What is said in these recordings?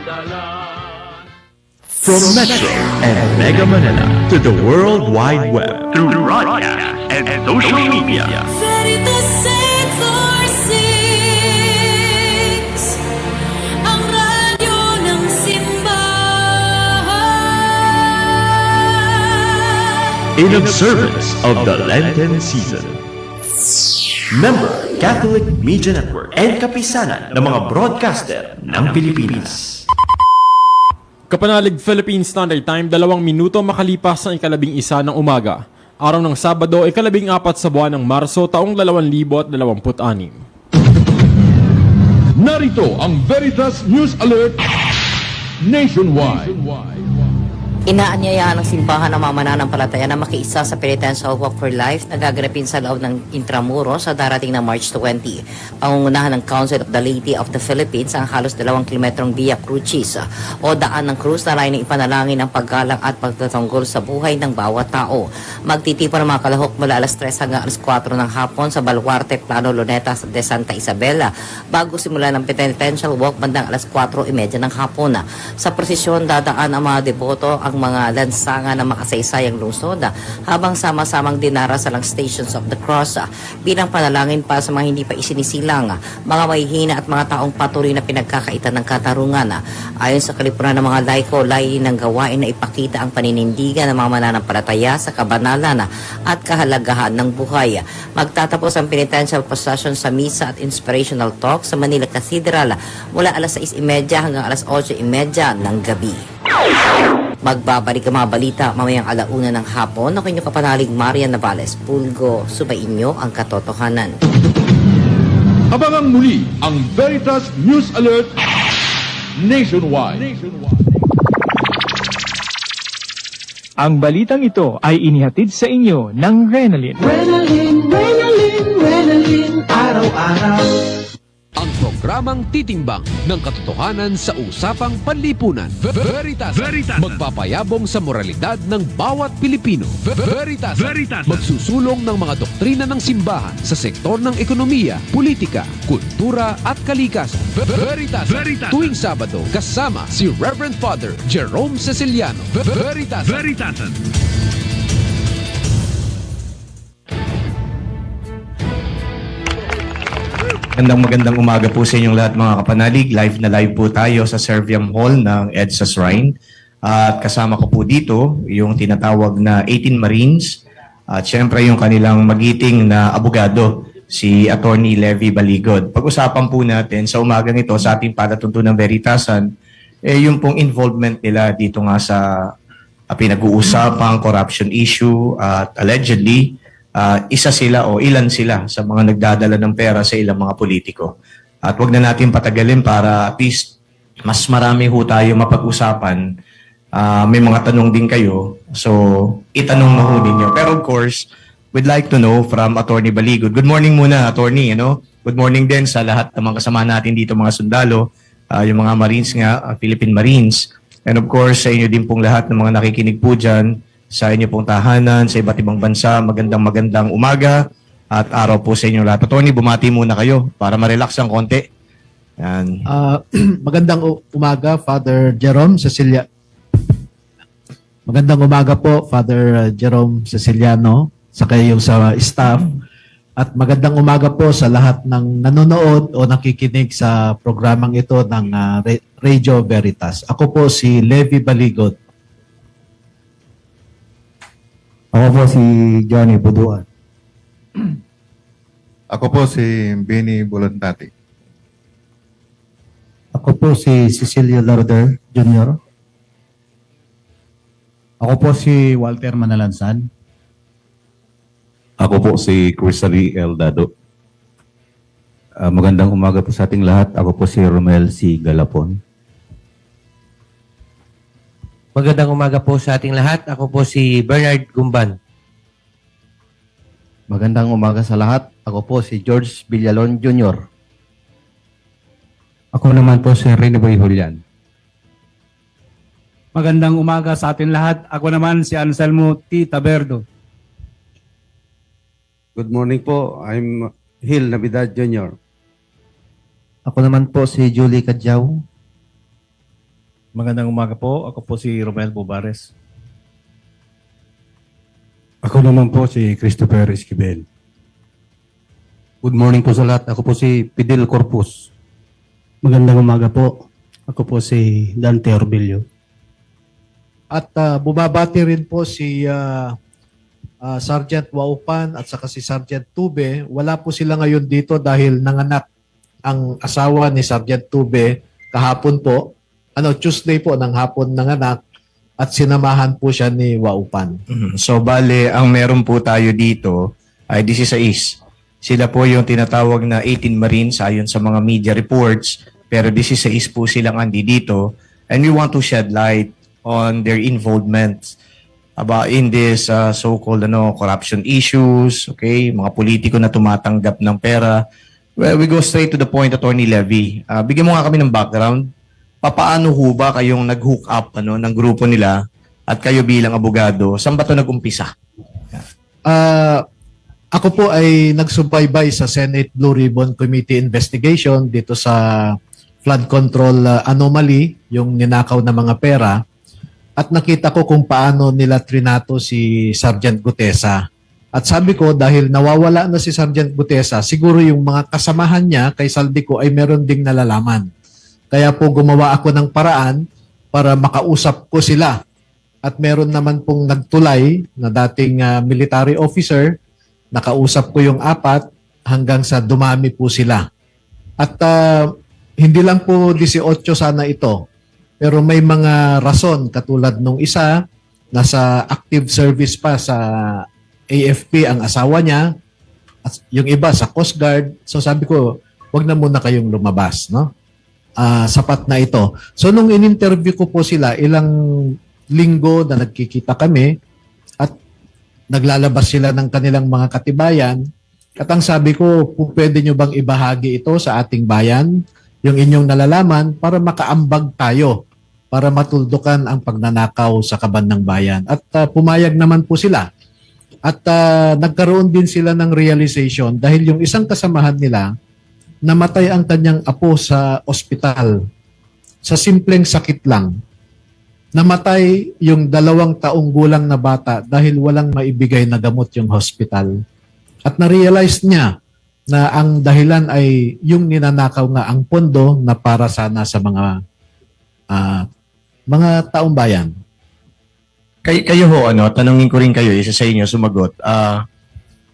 From Metro and Mega Manila to the World Wide Web through broadcast and social media. Veritas 846, ang radyo ng simbahan. In observance of the Lenten season. Member Catholic Media Network and kapisanan ng mga broadcaster ng Pilipinas. Kapanalig Philippine Standard Time, 2 minuto makalipas ng 11 ng umaga. Araw ng Sabado, 14 sa buwan ng Marso, taong 2026. Narito ang Veritas News Alert Nationwide. Inaanyayahan ng simbahan ng mga mananampalataya na makiisa sa Penitential Walk for Life na gaganapin sa loob ng Intramuros sa darating na March 20. Pangungunahan ng Council of the Laity of the Philippines ang halos 2 kilometrong Via Crucis o daan ng krus na layong ipanalangin ang paggalang at pagtatanggol sa buhay ng bawat tao. Magtitipon ng mga kalahok mula alas 3 hanggang alas 4 ng hapon sa Baluarte, Plano, Lunetas de Santa Isabela bago simula ng Penitential Walk bandang alas 4:30 ng hapon. Sa prosesyon dadaan ang mga deboto ang mga lansangan ng makasaysayang lungsod habang sama-samang dinarasalang Stations of the Cross bilang panalangin para sa mga hindi pa isinisilang, mga mahihina at mga taong patuloy na pinagkakaitan ng katarungan. Ayon sa kalipunan ng mga laiko, layin ng gawain na ipakita ang paninindigan ng mga mananampalataya sa kabanalan at kahalagahan ng buhay. Magtatapos ang penitential procession sa misa at inspirational talk sa Manila Cathedral mula alas 6:30 hanggang alas 8:30 ng gabi. Magbabalik ang mga balita mamayang 1:00 ng hapon. Ako inyong kapanalig Marian Navales. Pulgo, subayin nyo ang katotohanan. Abangan muli ang Veritas News Alert Nationwide. Ang balitang ito ay inihatid sa inyo ng Renalyn. Renalyn, araw-araw. Ang programang titimbang ng katotohanan sa usapang panlipunan. Veritas. Magpapayabong sa moralidad ng bawat Pilipino. Veritas. Magsusulong ng mga doktrina ng simbahan sa sektor ng ekonomiya, politika, kultura at kalikasan. Veritas. Tuwing Sabado, kasama si Reverend Father Jerome Ceciliano. Veritas. Magandang umaga po sa inyong lahat mga kapanalig. Live na live po tayo sa Serviam Hall ng EDSA Shrine. At kasama ko po dito yung tinatawag na 18 Marines at syempre yung kanilang magiting na abogado, si Attorney Levy Baligod. Pag-usapan po natin sa umagang ito sa ating palatuntunang Veritasan, yung pong involvement nila dito nga sa pinag-uusapang corruption issue at allegedly isa sila o ilan sila sa mga nagdadala ng pera sa ilang mga politiko. At wag na natin patagalin para at least mas marami ho tayo mapag-usapan. May mga tanong din kayo, so itanong na ho ninyo. Pero of course, we'd like to know from Attorney Baligod. Good morning muna, Attorney. Good morning din sa lahat ng mga kasama natin dito, mga sundalo, yung mga Marines nga, Philippine Marines. And of course, sa inyo din pong lahat ng mga nakikinig po dyan, sa inyo pong tahanan, sa iba't ibang bansa, magandang umaga at araw po sa inyo lahat. Attorney, bumati muna kayo para ma-relax ang konti. Yan. Magandang umaga, Father Jerome Cecilia. Magandang umaga po, Father Jerome Ceciliano, sa kayong sa staff. At magandang umaga po sa lahat ng nanonood o nakikinig sa programang ito ng Radio Veritas. Ako po si Levy Baligod. Ako po si Johnny Buduan. Ako po si Benny Bolantati. Ako po si Cecilio Larder Jr. Ako po si Walter Manalansan. Ako po si Crisalie Eldado. Magandang umaga po sa ating lahat. Ako po si Romel C. Galapon. Magandang umaga po sa ating lahat. Ako po si Bernard Gumban. Magandang umaga sa lahat. Ako po si George Villalon Jr. Ako naman po si Renoboy Julian. Magandang umaga sa ating lahat. Ako naman si Anselmo T. Taberdo. Good morning po. I'm Hil Navidad Jr. Ako naman po si Julie Kadyaw. Magandang umaga po. Ako po si Romel Bubares. Ako naman po si Christopher Esquivel. Good morning po sa lahat. Ako po si Fidel Corpus. Magandang umaga po. Ako po si Dante Orbilio. At bumabati rin po si Sergeant Waupan at saka si Sergeant Tube. Wala po sila ngayon dito dahil nanganak ang asawa ni Sergeant Tube kahapon po. Tuesday po ng hapon nanganak at sinamahan po siya ni Waupan. So bale, ang meron po tayo dito ay 16. Sila po yung tinatawag na 18 Marines ayon sa mga media reports, pero 16 po silang andi dito, and we want to shed light on their involvement about in this so-called corruption issues, okay, mga politiko na tumatanggap ng pera. Well, we go straight to the point, Attorney Levy. Bigyan mo nga kami ng background. Paano ho ba kayong nag-hook up ng grupo nila at kayo bilang abogado? Saan ba ito nag-umpisa? Ako po ay nagsubaybay sa Senate Blue Ribbon Committee investigation dito sa flood control anomaly, yung ninakaw na mga pera. At nakita ko kung paano nila trinato si Sergeant Gutesa. At sabi ko, dahil nawawala na si Sergeant Gutesa, siguro yung mga kasamahan niya kay Saldico ay meron ding nalalaman. Kaya po gumawa ako ng paraan para makausap ko sila. At meron naman pong nagtulay na dating military officer, nakausap ko yung 4 hanggang sa dumami po sila. At hindi lang po 18 sana ito. Pero may mga rason katulad nung isa, nasa active service pa sa AFP ang asawa niya, at yung iba sa Coast Guard. So sabi ko, wag na muna kayong lumabas, no? Sapat na ito. So nung in-interview ko po sila, ilang linggo na nagkikita kami at naglalabas sila ng kanilang mga katibayan. At ang sabi ko, pwede nyo bang ibahagi ito sa ating bayan, yung inyong nalalaman, para makaambag tayo, para matuldukan ang pagnanakaw sa kaban ng bayan. At pumayag naman po sila. At nagkaroon din sila ng realization dahil yung isang kasamahan nila, namatay ang kanyang apo sa ospital. Sa simpleng sakit lang. Namatay yung 2 taong gulang na bata dahil walang maibigay na gamot yung hospital. At na-realize niya na ang dahilan ay yung ninanakaw nga ang pondo na para sana sa mga taong bayan. Kayo ho, tanungin ko rin kayo, isa sa inyo sumagot.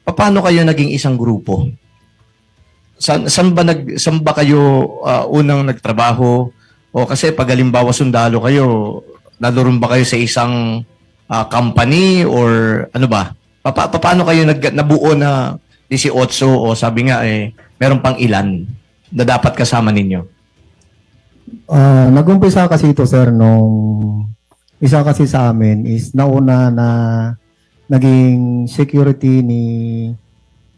Paano kayo naging isang grupo? Saan ba kayo unang nagtrabaho? O kasi pag halimbawa sundalo kayo, naroon ba kayo sa isang company or ano ba? Paano kayo nabuo na 18 o sabi nga meron pang ilan na dapat kasama ninyo? Nag-umpisa kasi ito, sir, nung isa kasi sa amin is nauna na naging security ni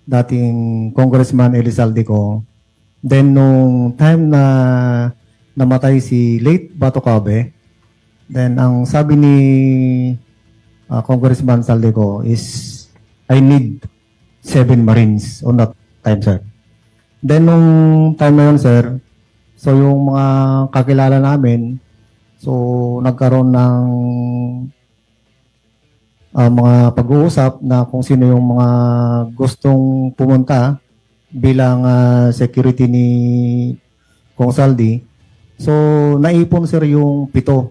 dating Congressman Elizalde ko. Then nung time na namatay si late Bato Cabe, then ang sabi ni Congressman Saldico is I need 7 Marines on that time, sir. Then nung time na yun, sir, so yung mga kakilala namin, so nagkaroon ng mga pag-uusap na kung sino yung mga gustong pumunta bilang security ni Kong Saldi. So, naipon, sir, yung 7.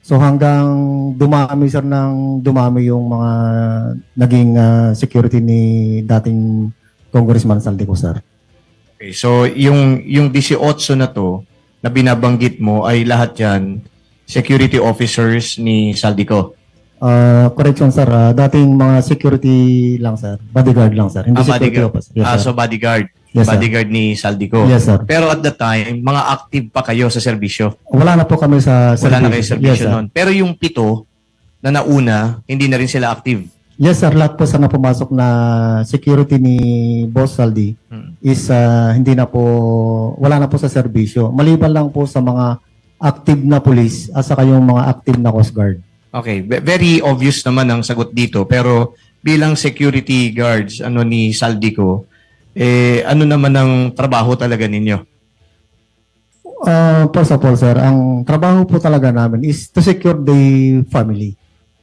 So, hanggang dumami, sir, dumami yung mga naging security ni dating Congressman Saldi ko, sir. Okay, so yung 18 na to na binabanggit mo ay lahat yan security officers ni Saldico. Correction, sir. Dating mga security lang, sir. Bodyguard lang, sir. Hindi security officer. Yes, sir. So bodyguard. Yes, sir. Bodyguard ni Saldico. Yes, sir. Pero at the time, mga active pa kayo sa serbisyo. Wala na po kami sa Wala na kayo serbisyo Yes, noon. Pero yung 7 na nauna, hindi na rin sila active. Yes, sir. Lahat po sa napumasok na security ni Boss Saldi is hindi na po, wala na po sa serbisyo. Maliban lang po sa mga active na police at saka yung mga active na Coast Guard. Okay, very obvious naman ang sagot dito. Pero bilang security guards ni Saldico, ano naman ang trabaho talaga ninyo? First of all, sir, ang trabaho po talaga namin is to secure the family.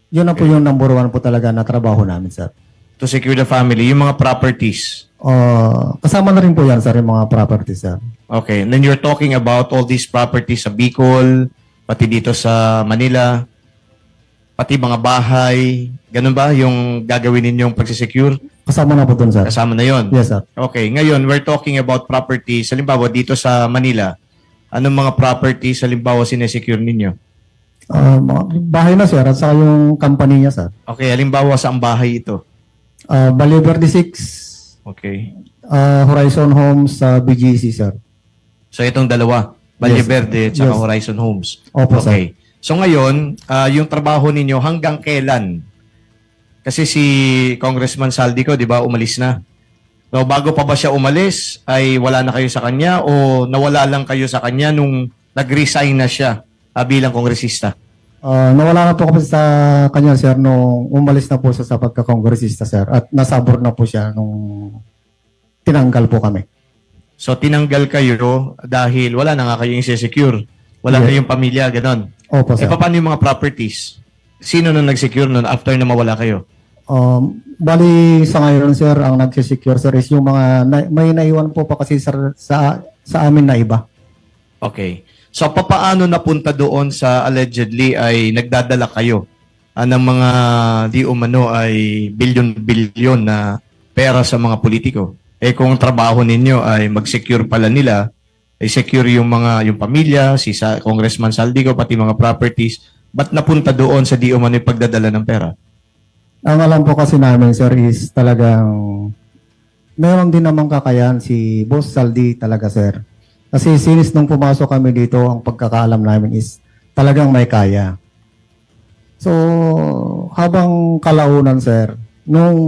Yun na po yung number one po talaga na trabaho namin, sir. To secure the family, yung mga properties. Kasama na rin po yan, sir, yung mga properties, sir. Okay, and then you're talking about all these properties sa Bicol, pati dito sa Manila, pati mga bahay, ganun ba yung gagawin ninyong pagsisecure? Kasama na po dun, sir. Kasama na yon. Yes, sir. Okay, ngayon we're talking about properties. Halimbawa dito sa Manila, anong mga properties halimbawa sinesecure ninyo? Mga bahay na, sir, at saka yung company niya, sir. Okay, halimbawa sa ang bahay ito. Baliverde 6, Okay. Horizon Homes sa BGC, sir. So itong dalawa, Valle Yes. Verde at saka Yes. Horizon Homes. Opo, Okay. So ngayon, yung trabaho ninyo hanggang kailan? Kasi si Congressman Saldico, di ba, umalis na. So bago pa ba siya umalis, ay wala na kayo sa kanya o nawala lang kayo sa kanya nung nag-resign na siya bilang kongresista? Nawala na po kami sa kanya, sir, nung umalis na po siya sa pagka-kongresista, sir. At nasabor na po siya nung tinanggal po kami. So tinanggal kayo dahil wala na nga kayong secure. Wala Yes. kayong pamilya, ganon. Opo, sir. Paano yung mga properties? Sino nung nag-secure nun after na mawala kayo? Bali, sa ngayon, sir, ang nag-secure, sir, is yung mga, may naiwan po pa kasi, sir, sa amin na iba. Okay. So, papaano napunta doon sa allegedly ay nagdadala kayo ng mga di umano ay bilyon-bilyon na pera sa mga politiko? Eh kung trabaho ninyo ay mag-secure pala nila, ay secure yung pamilya, Congressman Saldico, pati mga properties, ba't napunta doon sa di umano yung pagdadala ng pera? Ang alam po kasi namin, sir, is talagang meron din namang kakayahan si Boss Saldi talaga, sir. Kasi since nung pumasok kami dito, ang pagkakaalam namin is talagang may kaya. So, habang kalaunan, sir, nung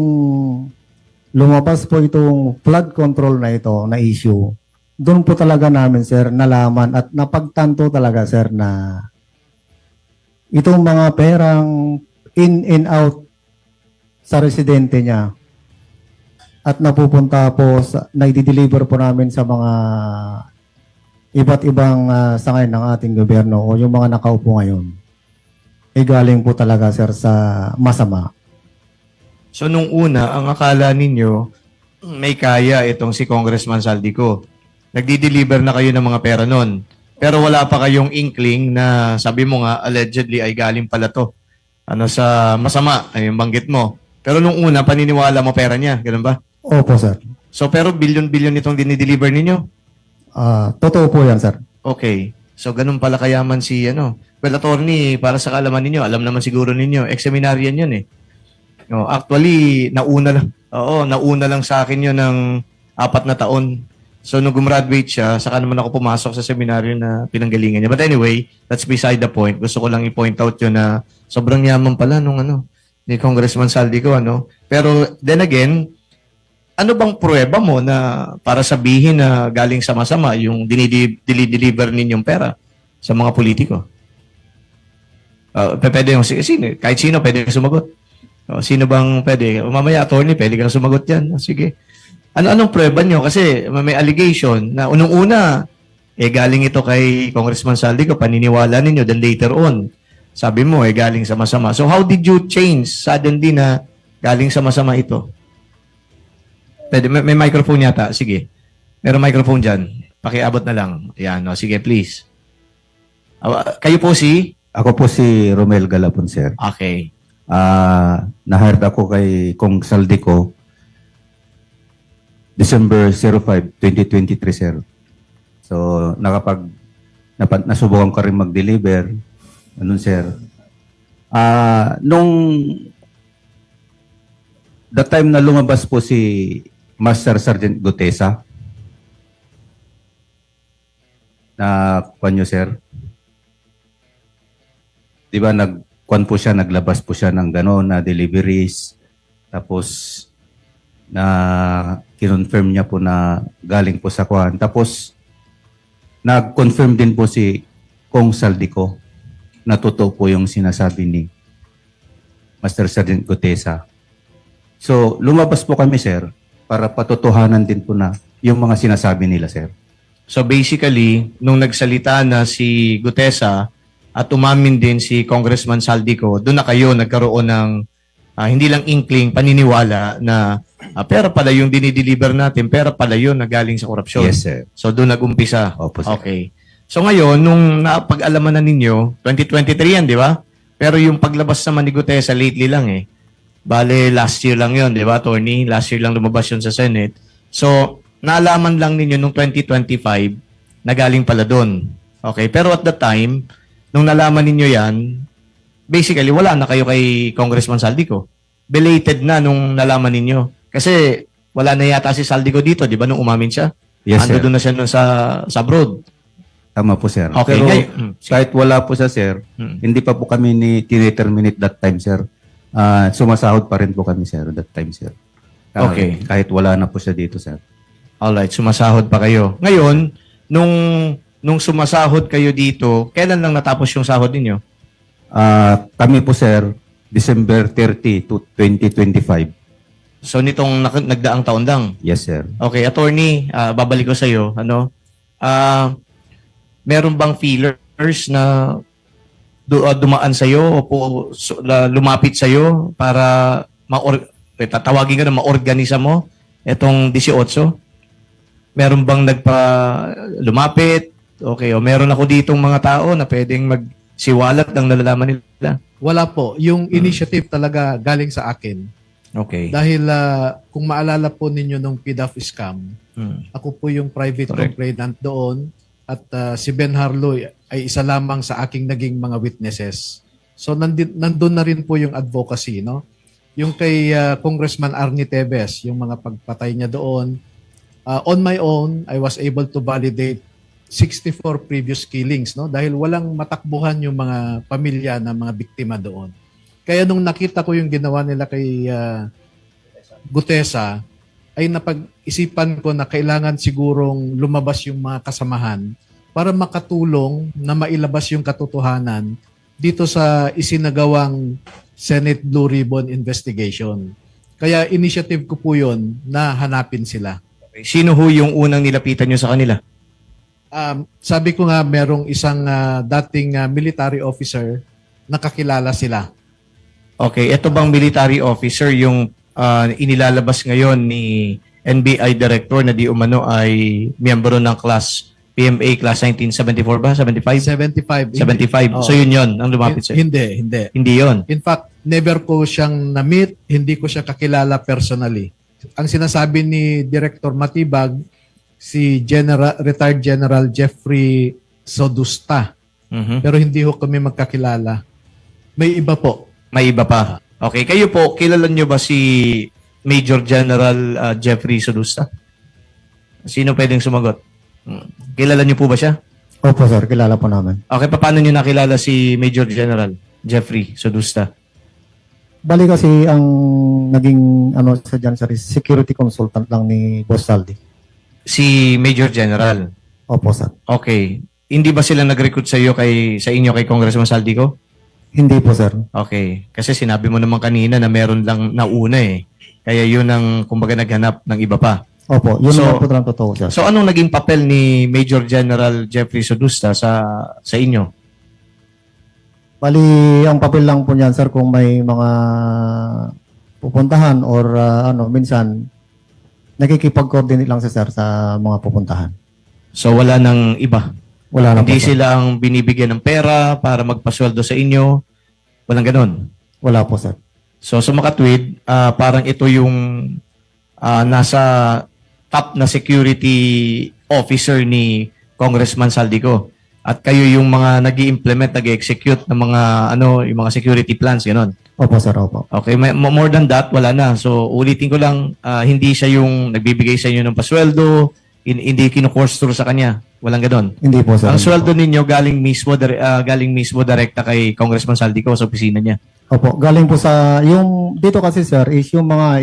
lumabas po itong flood control na ito, na issue, doon po talaga namin, sir, nalaman at napagtanto talaga, sir, na itong mga perang in and out sa residente niya at napupunta po, nai-deliver po namin sa mga iba't ibang sangay ng ating gobyerno o yung mga nakaupo ngayon, ay galing po talaga, sir, sa masama. So, nung una, ang akala ninyo, may kaya itong si Congressman Saldico. Nagdi-deliver na kayo ng mga pera nun. Pero wala pa kayong inkling na sabi mo nga, allegedly ay galing pala to. Sa masama, ay yung banggit mo. Pero nung una, paniniwala mo pera niya. Ganun ba? Opo, sir. So, pero bilyon-bilyon itong dinideliver ninyo? Totoo po yan, sir. Okay. So, ganun pala kayaman si, Well, attorney, para sa kaalaman ninyo, alam naman siguro ninyo, ex-seminarian yun eh. No, actually, nauna lang sa akin yun ng 4 na taon. So, nung gumraduate siya, saka naman ako pumasok sa seminaryo na pinanggalingan niya. But anyway, that's beside the point. Gusto ko lang i-point out yun na sobrang yaman pala nung ni Congressman Saldico, Pero, then again, ano bang pruweba mo na para sabihin na galing sa masama yung dinideliver ninyong pera sa mga politiko? Pwede yung kahit sino pwede kang sumagot. Sino bang pwede? Mamaya, attorney, pwede kang sumagot yan. Sige. Anong pruweba nyo? Kasi may allegation na unang-una, galing ito kay Congressman Saldico, paniniwala ninyo, then later on, sabi mo, galing sa masama. So how did you change suddenly na galing sa masama ito? Pwede, may microphone yata. Sige. Meron microphone dyan. Pakiabot na lang. Yan. Sige, please. Kayo po si? Ako po si Romel Galapon, sir. Okay. Na-hired ako kay Kong Saldico December 05, 2023, sir. So, nasubukan ko rin mag-deliver. Sir. The time na lumabas po si Master Sergeant Gutesa, na kanyo, sir. Di ba, naglabas po siya ng gano'n na deliveries. Tapos, kinonfirm niya po na galing po sa kwan. Tapos, nag-confirm din po si Kong Saldico na totoo po yung sinasabi ni Master Sergeant Gutesa. So, lumabas po kami, sir, para patotohanan din po na yung mga sinasabi nila, sir. So basically, nung nagsalita na si Gutesa at umamin din si Congressman Saldico, doon na kayo nagkaroon ng hindi lang inkling, paniniwala na pera pala yung dinideliver natin, pera pala yun na galing sa korupsyon. Yes, sir. So doon nag-umpisa. Opo, sir. Okay. So ngayon, nung napag-alaman na ninyo, 2023 yan, di ba? Pero yung paglabas naman ni Gutesa, lately lang eh. Bale, last year lang yun, di ba, attorney? Last year lang lumabas yun sa Senate. So, naalaman lang ninyo nung 2025 na galing pala doon. Okay, pero at the time, nung nalaman ninyo yan, basically, wala na kayo kay Congressman Saldico. Belated na nung nalaman ninyo. Kasi wala na yata si Saldico dito, di ba, nung umamin siya? Yes, sir. Doon na siya nun sa abroad. Tama po, sir. Okay, Pero ngayon- kahit wala po siya, sir, hindi pa po kami terminate that time, sir. Sumasahod pa rin po kami, sir, that time, sir. Okay. Kahit wala na po siya dito, sir. Alright, sumasahod pa kayo. Ngayon, nung sumasahod kayo dito, kailan lang natapos yung sahod ninyo? Kami po, sir, December 30 to 2025. So, nitong nagdaang taon lang? Yes, sir. Okay, attorney, babalik ko sa iyo. Meron bang feelers na dumaan sa iyo o lumapit sa iyo para tatawagin ka na maorganisa mo itong 18? Meron bang lumapit? Okay, o meron ako ditong mga tao na pwedeng magsiwalat ng nalalaman nila? Wala po. Yung initiative talaga galing sa akin. Okay. Dahil kung maalala po ninyo nung PDAF scam, ako po yung private complainant doon at si Ben Harloy ay isa lamang sa aking naging mga witnesses. So nandun na rin po yung advocacy, no? Yung kay Congressman Arnie Tevez, yung mga pagpatay niya doon, on my own, I was able to validate 64 previous killings, no? Dahil walang matakbuhan yung mga pamilya ng mga biktima doon. Kaya nung nakita ko yung ginawa nila kay Gutesa, ay napag-isipan ko na kailangan sigurong lumabas yung mga kasamahan para makatulong na mailabas yung katotohanan dito sa isinagawang Senate Blue Ribbon Investigation. Kaya initiative ko po yun na hanapin sila. Sino ho yung unang nilapitan nyo sa kanila? Sabi ko nga merong isang dating military officer na kakilala sila. Okay, ito bang military officer yung inilalabas ngayon ni NBI Director na di umano ay miyembro ng PMA Class 1974 ba? 75? 75. 75. Oo. So yun ang lumapit sa'yo? Hindi. Hindi yun? In fact, never ko siyang na-meet, hindi ko siya kakilala personally. Ang sinasabi ni Director Matibag, si retired General Jeffrey Sodusta. Pero hindi ho kami magkakilala. May iba po. May iba pa. Okay, kayo po, kilala nyo ba si Major General Jeffrey Sodusta? Sino pwedeng sumagot? Kilala nyo po ba siya? Opo sir, kilala po namin. Okay, paano nyo nakilala si Major General Jeffrey Sodusta? Bali kasi ang naging sa dyan sir, security consultant lang ni Boss Saldi. Si Major General? Opo sir. Okay. Hindi ba sila nag-recruit sa inyo kay Congressman Saldico? Hindi po sir. Okay. Kasi sinabi mo naman kanina na meron lang nauna eh. Kaya yun ang kumbaga naghanap ng iba pa. Opo, yun naman po lang totoo sir. So anong naging papel ni Major General Jeffrey Sodusta sa inyo? Bali, ang papel lang po niyan sir kung may mga pupuntahan or minsan nakikipag-coordinate lang sir sa mga pupuntahan. So wala nang iba? Wala na Hindi po, sir. sila ang binibigyan ng pera para magpasweldo sa inyo? Walang ganon? Wala po sir. So sa makatwid, parang ito yung nasa top na security officer ni Congressman Saldico. At kayo yung mga nag-i-implement, nag-execute ng mga yung mga security plans, gano'n. Opo sir, opo. Okay, more than that, wala na. So ulitin ko lang, hindi siya yung nagbibigay sa inyo ng pasweldo, hindi kinu-course through sa kanya. Walang ganon. Hindi po sir. Ang sweldo ninyo galing mismo direkta kay Congressman Saldico sa opisina niya. Opo, galing po sa yung dito kasi sir is yung mga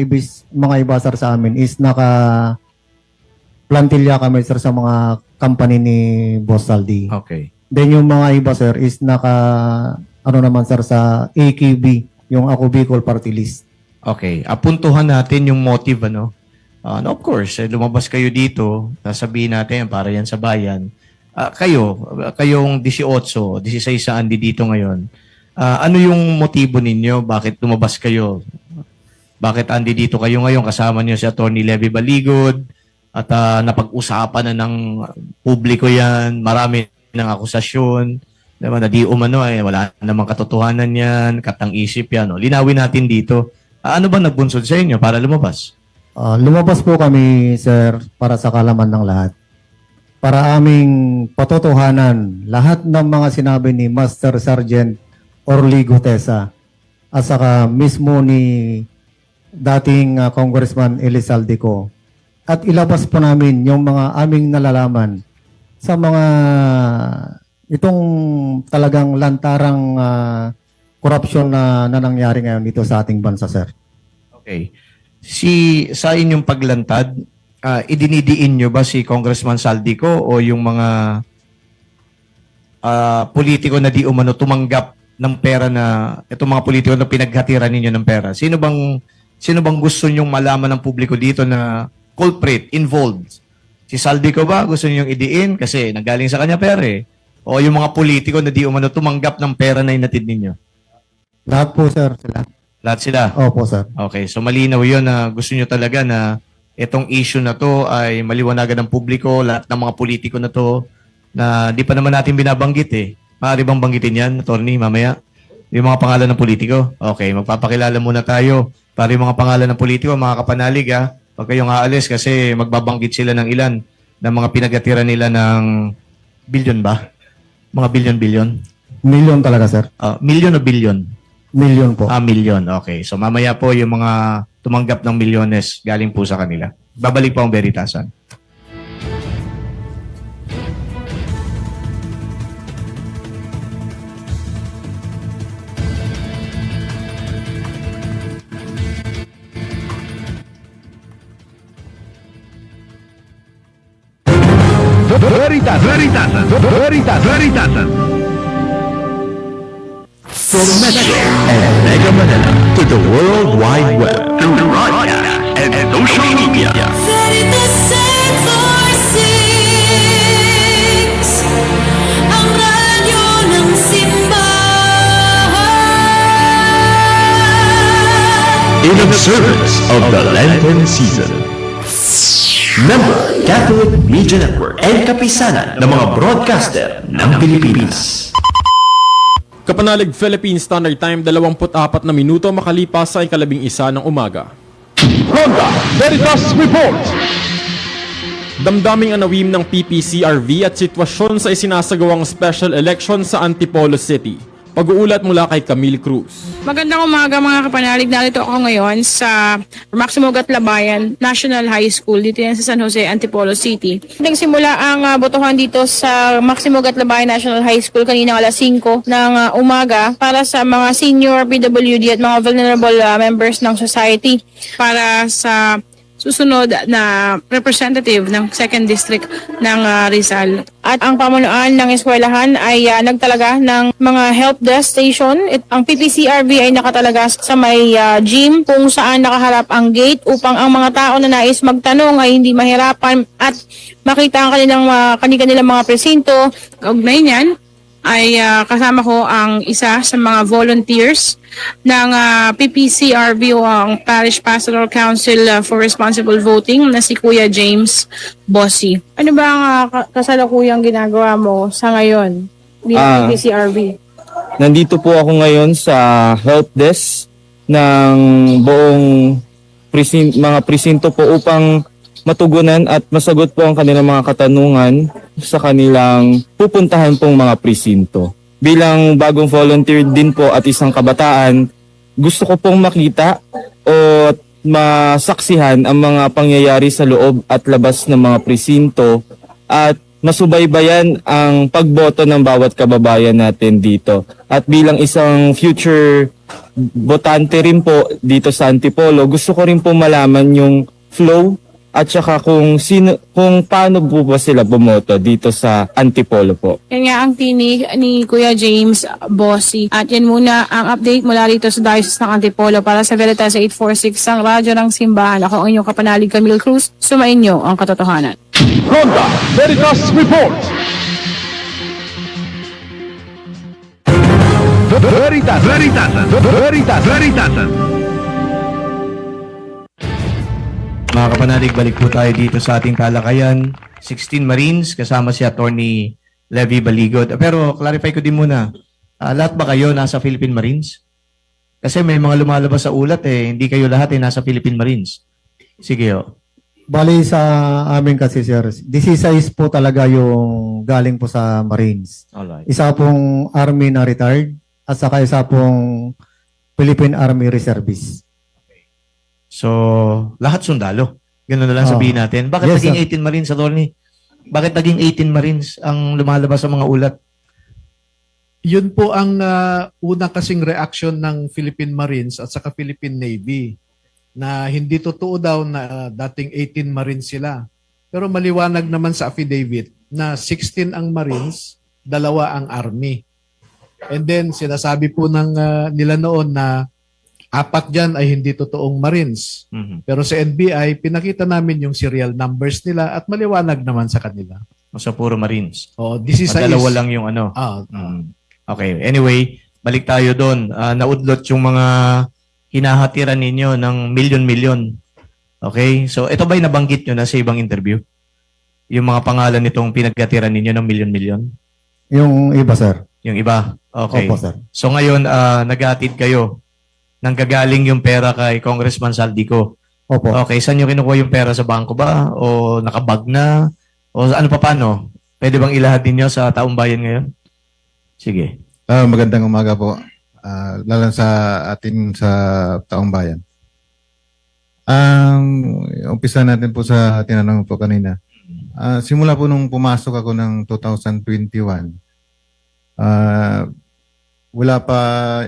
iba sir sa amin is plantilla kami sir sa mga company ni Boss Saldi. Okay. Then yung mga iba sir is naman sir sa AKB, yung Ako Bicol Party List. Okay. Apuntuhan natin yung motive No, of course, lumabas kayo dito, sasabihin natin, para yan sa bayan. Kayong 18, 16 sa andi dito ngayon, ano yung motibo ninyo? Bakit lumabas kayo? Bakit andi dito kayo ngayon? Kasama niyo si Atty. Levy Baligod at napag-usapan na ng publiko yan, marami ng akusasyon, naman na di umano wala namang katotohanan yan, katang isip yan. Linawin natin dito. Ano ba nagbunsod sa inyo para lumabas? Lumabas po kami, sir, para sa kalaman ng lahat. Para aming patotohanan lahat ng mga sinabi ni Master Sergeant Orly Gutesa at saka mismo ni dating Congressman Elizalde ko. At ilabas po namin yung mga aming nalalaman sa mga itong talagang lantarang korupsyon na nangyari ngayon dito sa ating bansa, sir. Okay. Sa inyong paglantad, idinidiin nyo ba si Congressman Saldico o yung mga politiko na di umano tumanggap ng pera na itong mga politiko na pinaghatiran ninyo ng pera? Sino bang gusto nyong malaman ng publiko dito na culprit, involved? Si Saldico ba gusto nyong idiin kasi nanggaling sa kanya pera eh? O yung mga politiko na di umano tumanggap ng pera na inatid ninyo? Lahat po, sir. Sila. Lahat sila? Opo, sir. Okay, so malinaw yun na gusto nyo talaga na itong issue na to ay maliwanagan ng publiko, lahat ng mga politiko na to na di pa naman natin binabanggit eh. Maaari bang banggitin yan, attorney, mamaya? Yung mga pangalan ng politiko? Okay, magpapakilala muna tayo para yung mga pangalan ng politiko, mga kapanalig ha. Huwag kayong aalis kasi magbabanggit sila ng ilan ng mga pinagatiran nila ng billion ba? Mga billion? Million talaga, sir. Million o billion? Million po. Million. Okay. So mamaya po yung mga tumanggap ng milyones galing po sa kanila. Babalik po ang Veritasan. Veritasan. From Metro and Mega Manila to the World Wide Web through broadcast and social media. Veritas 846, ang radyo ng simbahan. In observance of the Lenten season. Member Catholic Media Network and kapisanan ng mga broadcaster ng Pilipinas. Kapanalig Philippine Standard Time, 24 na minuto makalipas sa 11 ng umaga. Ronda Veritas Report. Damdaming anawim ng PPCRV at sitwasyon sa isinasagawang special election sa Antipolo City. Pag-uulat mula kay Camille Cruz. Magandang umaga mga kapanalig. Narito ako ngayon sa Maximo Gatlabayan National High School dito yan sa San Jose, Antipolo City. Nagsimula ang botohan dito sa Maximo Gatlabayan National High School kanina alas 5 ng umaga para sa mga senior PWD at mga vulnerable members ng society para sa susunod na representative ng 2nd District ng Rizal. At ang pamunuan ng eskwelahan ay nagtalaga ng mga help desk station. Ang PPCRV ay nakatalaga sa may gym kung saan nakaharap ang gate upang ang mga tao na nais magtanong ay hindi mahirapan at makita ang kanilang mga presinto. Kaugnay niyan ay kasama ko ang isa sa mga volunteers ng PPCRV o ang Parish Pastoral Council for Responsible Voting na si Kuya James Bossy. Ano ba ang kasalukuyang ginagawa mo sa ngayon bilang PPCRV? Nandito po ako ngayon sa help desk ng buong mga presinto po upang matugunan at masagot po ang kanilang mga katanungan sa kanilang pupuntahan pong mga presinto. Bilang bagong volunteer din po at isang kabataan, gusto ko pong makita o masaksihan ang mga pangyayari sa loob at labas ng mga presinto at masubaybayan ang pagboto ng bawat kababayan natin dito. At bilang isang future botante rin po dito sa Antipolo, gusto ko rin po malaman yung flow at saka kung paano po ba sila bumoto dito sa Antipolo po. Yan nga ang tinig ni Kuya James Bossy. At yan muna ang update mula rito sa Diocese ng Antipolo para sa Veritas 846 ang radyo ng simbahan. Ako ang inyong kapanalig Camille Cruz. Sumain nyo ang katotohanan. Ronda Veritas Report. Veritas. Mga kapanalig, balik po tayo dito sa ating talakayan. 16 Marines, kasama si Attorney Levy Baligod. Pero clarify ko din muna, lahat ba kayo nasa Philippine Marines? Kasi may mga lumalabas sa ulat hindi kayo lahat nasa Philippine Marines. Sige Bali sa amin kasi sir, 16 po talaga yung galing po sa Marines. Alright. Isa pong Army na retired at saka isa pong Philippine Army Reservist. So, lahat sundalo. Ganun na lang sabihin natin. Bakit Yes, naging sir. 18 Marines, Attorney? Bakit naging 18 Marines ang lumalabas sa mga ulat? Yun po ang una kasing reaction ng Philippine Marines at saka Philippine Navy na hindi totoo daw na dating 18 Marines sila. Pero maliwanag naman sa affidavit na 16 ang Marines, 2 ang Army. And then sinasabi po ng nila noon na 4 dyan ay hindi totoong Marines. Pero sa NBI, pinakita namin yung serial numbers nila at maliwanag naman sa kanila. So, puro Marines. This is Dalawa lang yung ano. Okay. Anyway, balik tayo doon. Naudlot yung mga hinahatiran ninyo ng milyon-milyon. Okay? So, ito ba'y nabanggit nyo na sa ibang interview? Yung mga pangalan nitong pinaghatiran ninyo ng milyon-milyon? Yung iba sir. Yung iba? Okay. Opo, sir. So, ngayon, naghatid kayo nang gagaling yung pera kay Congressman Saldico. Opo. Okay, saan nyo kinukuha yung pera? Sa bangko ba? O nakabag na? O ano pa paano? Pwede bang ilahad ninyo sa taong bayan ngayon? Sige. Magandang umaga po. Lalo sa atin sa taong bayan. Umpisa natin po sa tinanong po kanina. Simula po nung pumasok ako ng 2021,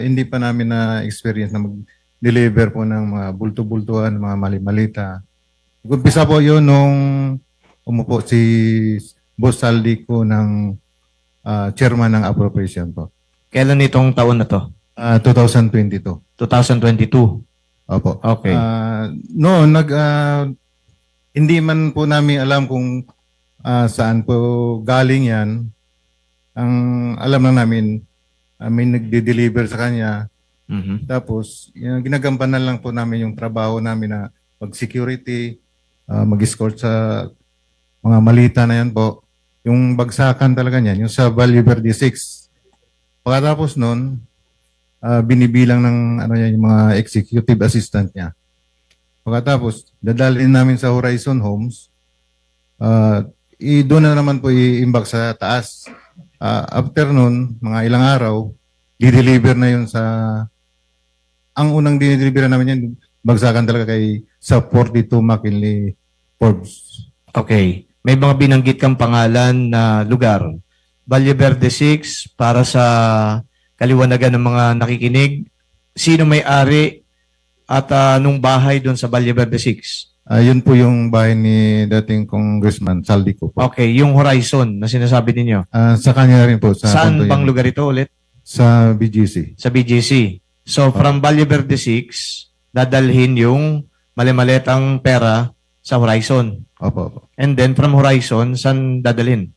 hindi pa namin na-experience na mag-deliver po ng mga bulto-bultuan, mga mali-malita. Umpisa po yun nung umupo si Boss Saldico ng chairman ng appropriation po. Kailan itong taon na to? 2022. 2022? Opo. Okay. Hindi man po namin alam kung saan po galing yan. Ang alam lang namin, may nagde-deliver sa kanya. Tapos, ginagampanan lang po namin yung trabaho namin na mag-security, mag-escort sa mga malita na yan po. Yung bagsakan talaga niyan, yung sa Valle Verde 6. Pagkatapos nun, binibilang ng yung mga executive assistant niya. Pagkatapos, dadalhin namin sa Horizon Homes. Doon na naman po i-imbak sa taas. After nun, mga ilang araw, di-deliver na yun sa... Ang unang di-deliver namin yan, bagsakan talaga sa 42 McKinley Forbes. Okay. May mga binanggit kang pangalan na lugar. Valle Verde 6, para sa kaliwanagan ng mga nakikinig. Sino may-ari at nung bahay doon sa Valle Verde 6? Yun po yung bahay ni dating Congressman Saldico po. Okay, yung Horizon na sinasabi ninyo. Sa kanya rin po. Saan bang lugar ito ulit? Sa BGC. Sa BGC. So, from Valle Verde 6, dadalhin yung mali-malitang pera sa Horizon. Opo. And then, from Horizon, saan dadalhin?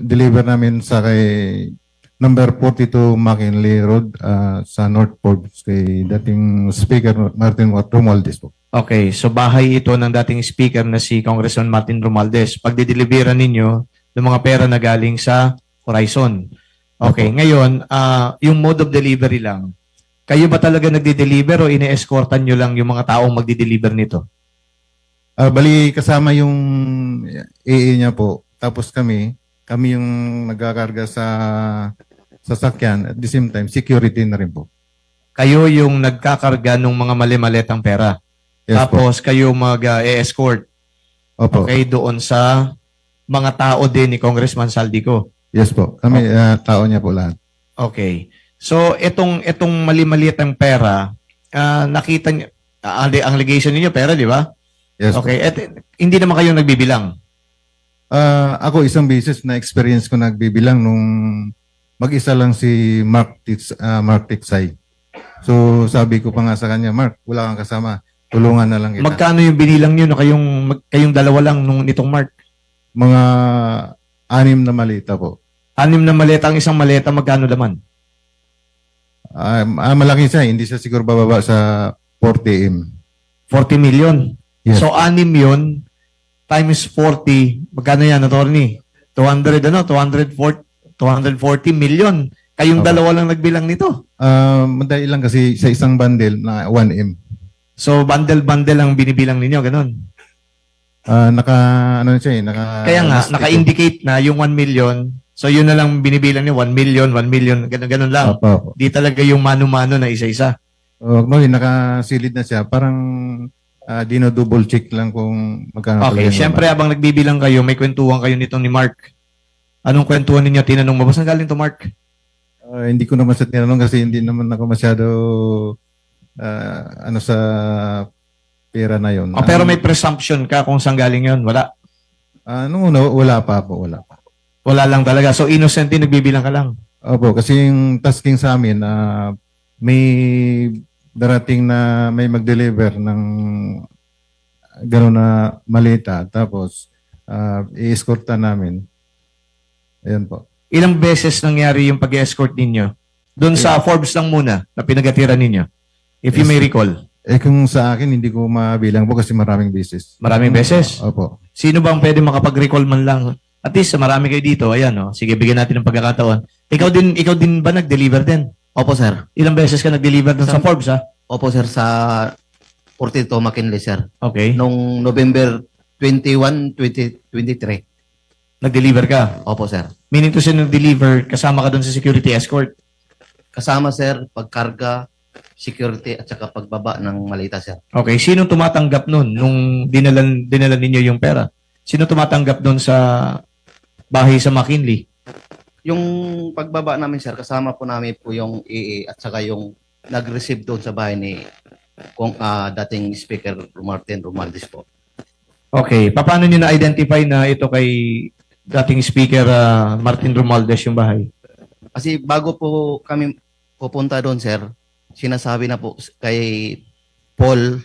Deliver namin sa kay number 42 McKinley Road sa North Forbes kay dating Speaker Martin Romualdez po. Okay, so bahay ito ng dating speaker na si Congressman Martin Romualdez. Pagdidelibera ninyo ng mga pera na galing sa Horizon. Okay, ngayon, yung mode of delivery lang. Kayo ba talaga nagdi-deliver o ine-escortan nyo lang yung mga taong magdi-deliver nito? Bali, kasama yung AA niya po. Tapos kami yung nagkakarga sa sasakyan. At the same time, security na rin po. Kayo yung nagkakarga ng mga mali-malitang pera. Yes, tapos kayo mag-escort. Opo. Okay, doon sa mga tao din ni Congressman Saldico. Yes po. Kami, tao niya po lahat. Okay. So, itong mali-malitang pera, nakita niyo, ang allegation niyo pera, di ba? Yes po. Okay, hindi naman kayong nagbibilang. Ako isang beses na experience ko nagbibilang nung mag-isa lang si Mark Tiksay. So sabi ko pa nga sa kanya, Mark, wala kang kasama. Tulungan na lang kita. Magkano yung binilang niyo na kayong dalawa lang nung nitong Mark? Mga 6 na malita po. 6 na maleta, ang isang maleta, magkano laman? Malaki siya, hindi siya siguro bababa sa 40 M. 40 million. Yes. So 6 yun times 40, magkano yan, attorney? 240 million. Kayong dalawa lang nagbilang nito. Madali lang kasi sa isang bundle na 1 M. So bundle-bundle ang binibilang ninyo, ganun. Kaya nga, naka-indicate na yung 1 million. So yun na lang binibilang niyo, 1 million, ganun lang. Opo. Di talaga yung mano-mano na isa-isa. Nakasilid na siya. Parang dino-double check lang kung magkano. Okay, syempre habang nagbibilang kayo, may kwentuhan kayo nitong ni Mark. Anong kwentuhan ninyo? Tinanong mo, ba saan galing to, Mark? Hindi ko naman sa tinanong kasi hindi naman ako masyado sa pera na yon. Pero may presumption ka kung saan galing yon? Wala? Nung una, wala pa po. Wala lang talaga. So innocent din, nagbibilang ka lang? Opo, kasi yung tasking sa amin, may darating na may mag-deliver ng gano'n na malita. Tapos, i-escorta namin. Ayan po. Ilang beses nangyari yung pag-escort ninyo? Doon sa Forbes lang muna na pinagatiran ninyo? If you may recall. Kung sa akin, hindi ko mabilang po kasi maraming beses. Maraming beses? Opo. Sino bang pwede makapag-recall man lang? At least, marami kayo dito. Ayan, no? Sige, bigyan natin ng pagkakataon. Ikaw din ba nag-deliver din? Opo, sir. Ilang beses ka nag-deliver dun sa Forbes, ha? Opo, sir, sa 42 McKinley, sir. Okay. Nung November 21, 2023. Nag-deliver ka? Opo, sir. Meaning to say, nag-deliver, kasama ka dun sa security escort? Kasama, sir, pagkarga, security, at saka pagbaba ng malita, sir. Okay. Sino tumatanggap nun nung dinalan ninyo yung pera? Sino tumatanggap nun sa bahay sa McKinley? Yung pagbaba namin, sir, kasama po namin po yung EE at saka yung nag-receive doon sa bahay ni dating Speaker Martin Romualdez po. Okay. Paano nyo na-identify na ito kay dating Speaker Martin Romualdez yung bahay? Kasi bago po kami pupunta doon, sir, sinasabi na po kay Paul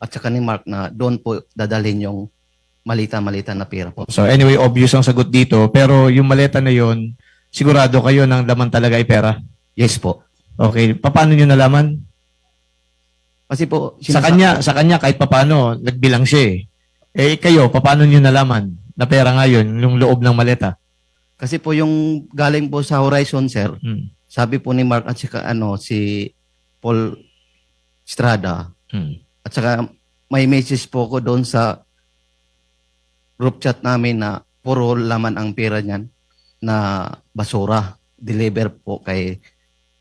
at saka ni Mark na doon po dadalhin yung malita-malita na pera po. So anyway, obvious ang sagot dito. Pero yung maleta na yon, sigurado kayo ng laman talaga ay pera? Yes po. Okay. Paano nyo nalaman? Kasi po, Sa kanya kahit paano, nagbilang siya eh. Kayo, paano nyo nalaman na pera nga yun, yung loob ng maleta? Kasi po yung galing po sa Horizon, sir, sabi po ni Mark at saka si Paul Estrada, at saka may message po ko doon sa group chat namin na puro laman ang pera niyan na basura. Deliver po kay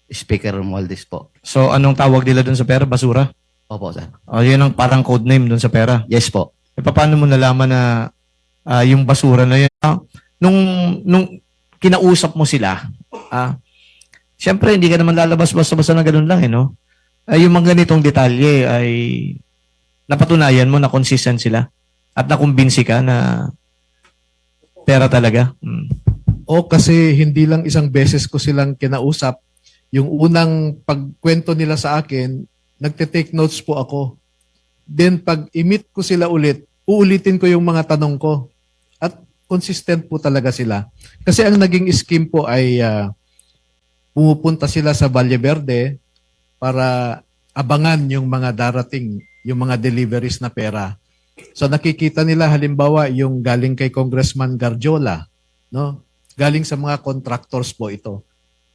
Speaker Romualdez po. So anong tawag nila dun sa pera? Basura? Opo, sir. Yun ang parang code name dun sa pera? Yes po. Paano mo nalaman na yung basura na yun? Nung kinausap mo sila, syempre hindi ka naman lalabas basta-basta na ganun lang, no? Yung mga ganitong detalye ay napatunayan mo na consistent sila at nakumbinsi ka na pera talaga. Kasi hindi lang isang beses ko silang kinausap. Yung unang pagkwento nila sa akin, nagte-take notes po ako. Then pag i-meet ko sila ulit, uulitin ko yung mga tanong ko. At consistent po talaga sila. Kasi ang naging scheme po ay pumupunta sila sa Valle Verde para abangan yung mga darating, yung mga deliveries na pera. So nakikita nila halimbawa yung galing kay Congressman Garjola, no? Galing sa mga contractors po ito.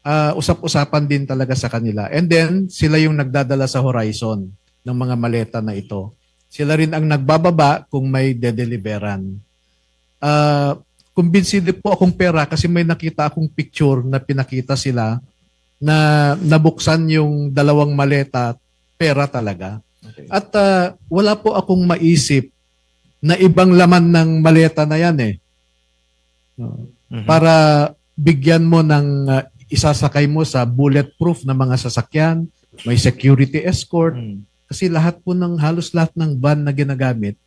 Usap-usapan din talaga sa kanila. And then sila yung nagdadala sa Horizon ng mga maleta na ito. Sila rin ang nagbababa kung may de-deliveran. Kumbinsido po akong pera kasi may nakita akong picture na pinakita sila na nabuksan yung 2 maleta, pera talaga. Okay. At wala po akong maisip na ibang laman ng maleta na yan eh. Para bigyan mo ng isasakay mo sa bulletproof na mga sasakyan, may security escort, Kasi halos lahat ng van na ginagamit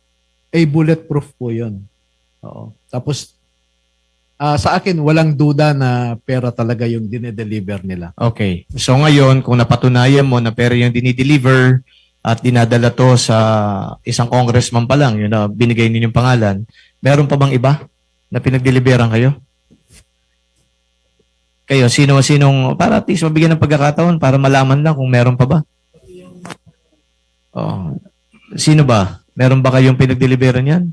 ay bulletproof po yun. Oo. Tapos, sa akin, walang duda na pera talaga yung dinedeliver nila. Okay. So ngayon, kung napatunayan mo na pera yung dinideliver at dinadala to sa isang congressman pa lang, yun na binigay ninyong pangalan, meron pa bang iba na pinagdeliveran kayo? Kayo, sinong, para at least mabigyan ng pagkakataon para malaman lang kung meron pa ba? Oh. Sino ba? Meron ba kayong pinagdeliveran yan?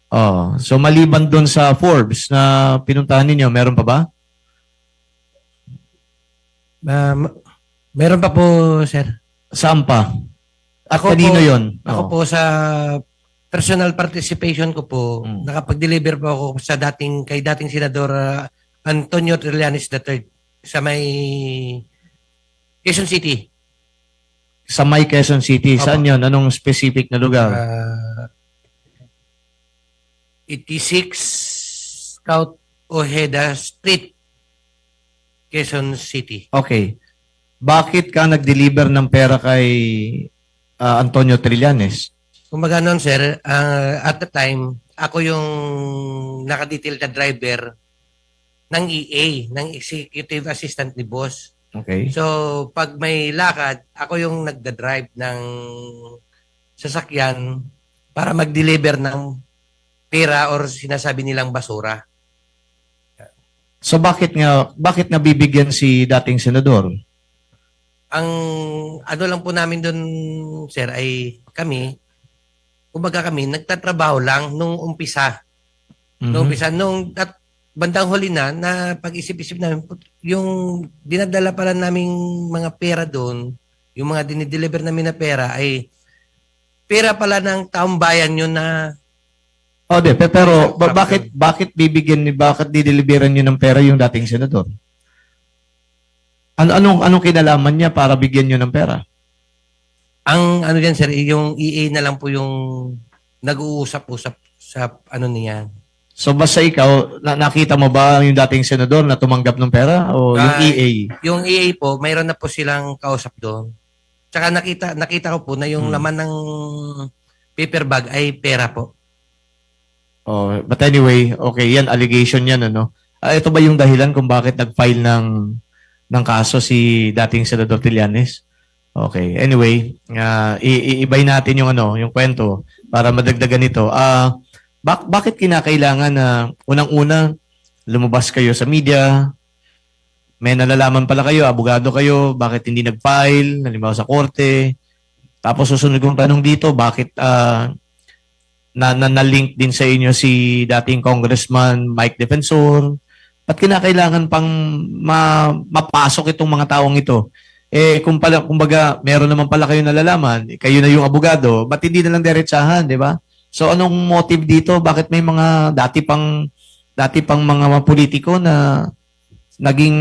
Oh, so maliban doon sa Forbes na pinuntahan ninyo, meron pa ba? Meron pa po, sir. Saan pa? At Ako kanino po, yon? Ako po sa personal participation ko po, nakapag-deliver po ako kay dating Senador Antonio Trillanes III sa may Quezon City. Sa may Quezon City. Saan yun? Anong specific na lugar? 86 Scout Ojeda Street, Quezon City. Okay. Bakit ka nag-deliver ng pera kay Antonio Trillanes? Kumbaga noon, sir, at the time, ako yung nakadetail na driver ng EA, ng Executive Assistant ni Boss. Okay. So, pag may lakad, ako yung nagda-drive ng sasakyan para mag-deliver ng pera or sinasabi nilang basura. So bakit nga bibigyan si dating senador? Ang ano lang po namin doon, sir, ay kumbaga kami, nagtatrabaho lang nung umpisa. Nung at bandang huli na pag-isip-isip namin, yung dinadala pala naming mga pera doon, yung mga dinideliver namin na pera ay pera pala ng taong bayan yun na. Pero bakit dideliveran niyo ng pera yung dating senador? Anong kinalaman niya para bigyan niyo ng pera? Ang ano diyan, sir, yung EA na lang po yung nag-uusap-usap sa ano niya. So basta ikaw, nakita mo ba yung dating senador na tumanggap ng pera o yung EA? Yung EA po, mayroon na po silang kausap doon. Tsaka nakita ko po na yung laman ng paper bag ay pera po. Oh, but anyway, okay, yan allegation yan, ano. Ito ba yung dahilan kung bakit nag-file ng kaso si dating Senador Trillanes? Okay. Anyway, iibay natin yung yung kwento para madagdagan ito. Bakit kinakailangan na unang-una lumabas kayo sa media? May nalalaman pala kayo, abogado kayo, bakit hindi nag-file, halimbawa sa korte? Tapos susunod kong tanong dito, bakit na-link din sa inyo si dating Congressman Mike Defensor? At kinakailangan pang mapasok itong mga taong ito? Kumbaga, meron naman pala kayo nalalaman, kayo na yung abogado, ba't hindi na lang diretsahan, di ba? So anong motive dito? Bakit may mga dati pang mga politiko na naging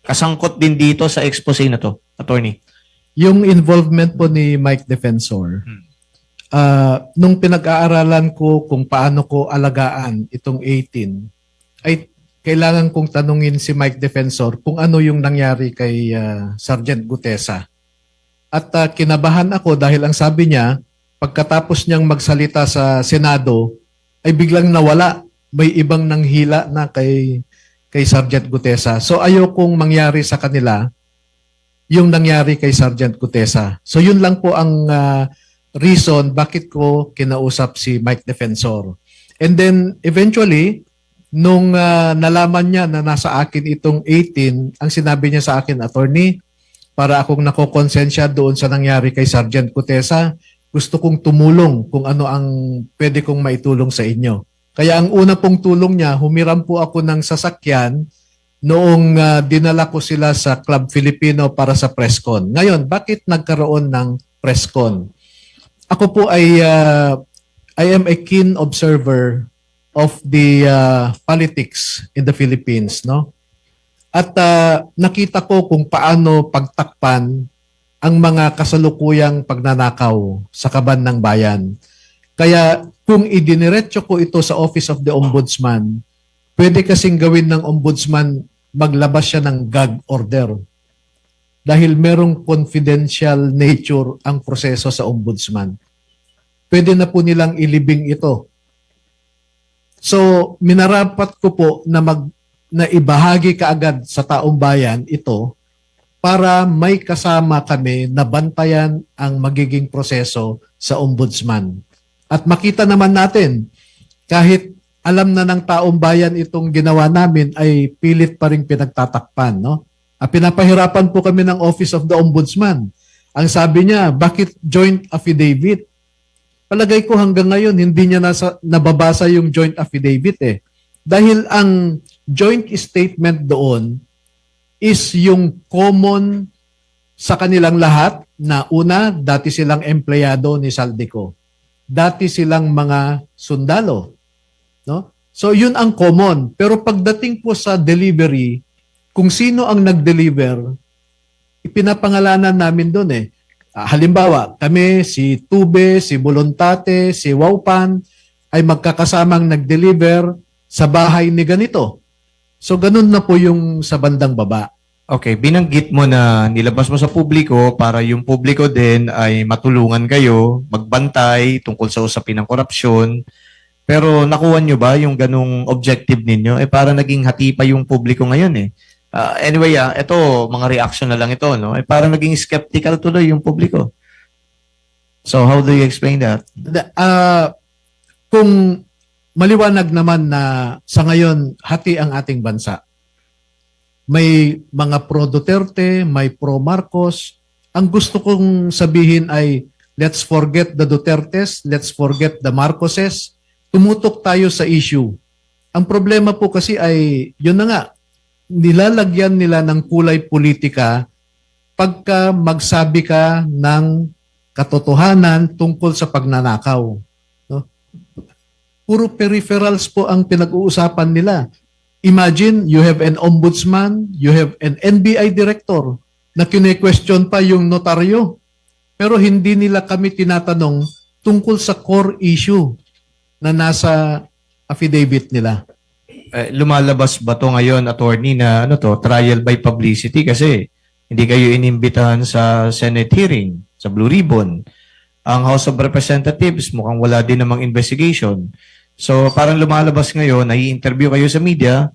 kasangkot din dito sa expose na to, attorney? Yung involvement po ni Mike Defensor, nung pinag-aaralan ko kung paano ko alagaan itong 18, ay kailangan kong tanungin si Mike Defensor kung ano yung nangyari kay Sergeant Gutesa. At kinabahan ako dahil ang sabi niya, pagkatapos niyang magsalita sa Senado, ay biglang nawala. May ibang nanghila na kay Sergeant Gutesa. So ayokong mangyari sa kanila yung nangyari kay Sergeant Gutesa. So yun lang po ang reason bakit ko kinausap si Mike Defensor. And then eventually, nung nalaman niya na nasa akin itong 18, ang sinabi niya sa akin, attorney, para akong nakokonsensya doon sa nangyari kay Sergeant Gutesa, gusto kong tumulong kung ano ang pwede kong maitulong sa inyo. Kaya ang una pong tulong niya, humiram po ako ng sasakyan noong dinala ko sila sa Club Filipino para sa presscon. Ngayon, bakit nagkaroon ng presscon? Ako po I am a keen observer of the politics in the Philippines, no? At nakita ko kung paano pagtakpan ang mga kasalukuyang pagnanakaw sa kaban ng bayan. Kaya kung idiniretso ko ito sa Office of the Ombudsman, pwede kasing gawin ng ombudsman maglabas siya ng gag order dahil merong confidential nature ang proseso sa ombudsman. Pwede na po nilang ilibing ito. So, minarapat ko po na ibahagi kaagad sa taong bayan ito para may kasama kami na bantayan ang magiging proseso sa ombudsman. At makita naman natin, kahit alam na ng taong bayan itong ginawa namin, ay pilit pa rin pinagtatakpan. No? Pinapahirapan po kami ng Office of the Ombudsman. Ang sabi niya, bakit joint affidavit? Palagay ko hanggang ngayon, hindi niya nababasa yung joint affidavit eh. Dahil ang joint statement doon is yung common sa kanilang lahat na una, dati silang empleyado ni Saldico. Dati silang mga sundalo. No? So yun ang common. Pero pagdating po sa delivery, kung sino ang nag-deliver, ipinapangalanan namin doon eh. Halimbawa, kami, si Tube, si Voluntate, si Waupan, ay magkakasamang nag-deliver sa bahay ni ganito. So ganun na po yung sa bandang baba. Okay, binanggit mo na nilabas mo sa publiko para yung publiko din ay matulungan kayo, magbantay tungkol sa usapin ng korupsyon. Pero nakuha nyo ba yung ganung objective ninyo? Para naging hati pa yung publiko ngayon eh. Anyway, ito, mga reaction na lang ito, no? Para naging skeptical tuloy yung publiko. So, how do you explain that? Kung maliwanag naman na sa ngayon, hati ang ating bansa. May mga pro-Duterte, may pro-Marcos. Ang gusto kong sabihin ay, let's forget the Dutertes, let's forget the Marcoses. Tumutok tayo sa issue. Ang problema po kasi ay, yun na nga, nilalagyan nila ng kulay politika pagka magsabi ka ng katotohanan tungkol sa pagnanakaw. No? Puro peripherals po ang pinag-uusapan nila. Imagine, you have an ombudsman, you have an NBI director na kine-question pa yung notaryo. Pero hindi nila kami tinatanong tungkol sa core issue na nasa affidavit nila. Lumalabas ba to ngayon, attorney, na trial by publicity kasi hindi kayo inimbitahan sa Senate hearing, sa Blue Ribbon. Ang House of Representatives mukhang wala din namang investigation. So parang lumalabas ngayon, nai-interview kayo sa media,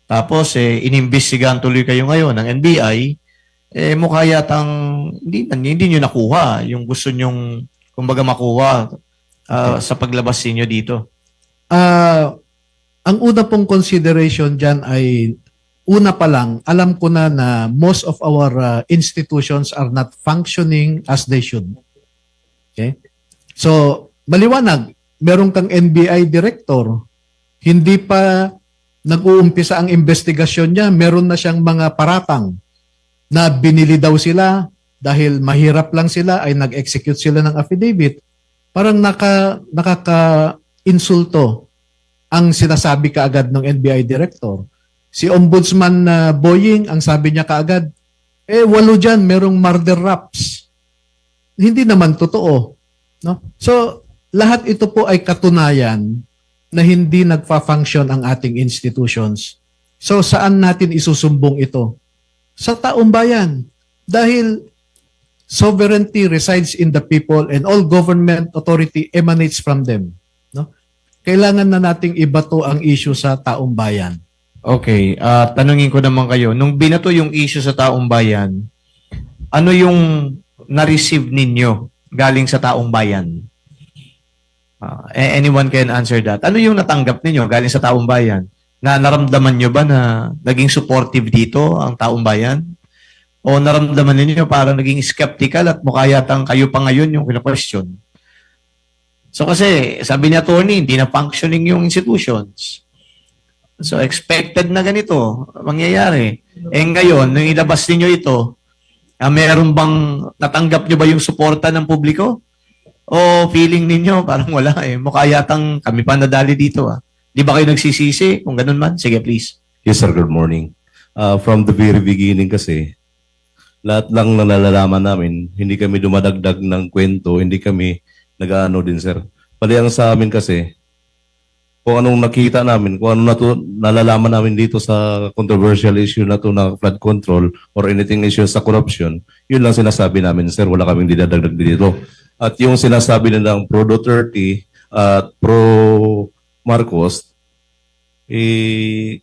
tapos inimbestigahan tuloy kayo ngayon ng NBI, mukha yatang hindi nyo nakuha yung gusto nyong kumbaga makuha sa paglabas ninyo dito. Ang una pong consideration dyan ay, una pa lang, alam ko na most of our institutions are not functioning as they should. Okay? So, maliwanag, meron kang NBI director, hindi pa nag-uumpisa ang investigasyon niya, meron na siyang mga paratang na binili daw sila dahil mahirap lang sila, ay nag-execute sila ng affidavit. Parang nakaka-insulto ang sinasabi kaagad ng NBI director. Si Ombudsman Boying, ang sabi niya kaagad, 8 dyan, merong murder raps. Hindi naman totoo. No? So, lahat ito po ay katunayan na hindi nagfa-function ang ating institutions. So, saan natin isusumbong ito? Sa taong bayan. Dahil sovereignty resides in the people and all government authority emanates from them. No? Kailangan na nating ibato ang issue sa taong bayan. Okay, tanungin ko naman kayo, nung binato yung issue sa taong bayan, ano yung na-receive ninyo galing sa taong bayan? Anyone can answer that. Ano yung natanggap ninyo galing sa taong bayan? Na naramdaman nyo ba na naging supportive dito ang taong bayan? O naramdaman ninyo parang naging skeptical at mukha yatang kayo pa ngayon yung kina-question? So kasi, sabi ni attorney, hindi na functioning yung institutions. So expected na ganito mangyayari. Ngayon, nung ilabas ninyo ito, meron bang natanggap nyo ba yung suporta ng publiko? O feeling ninyo parang wala mukha yatang kami pa nadali dito Di ba kayo nagsisisi? Kung ganun man, sige please. Yes sir, good morning. From the very beginning kasi, lahat lang na nalalaman namin, hindi kami dumadagdag ng kwento, hindi kami nag-ano din sir. Pali ang sa amin kasi, kung anong nakita namin, kung ano nalalaman namin dito sa controversial issue na to na flood control or anything issue sa corruption, yun lang sinasabi namin, sir, wala kaming dinadagdag dito. At yung sinasabi nilang pro Duterte at pro Marcos,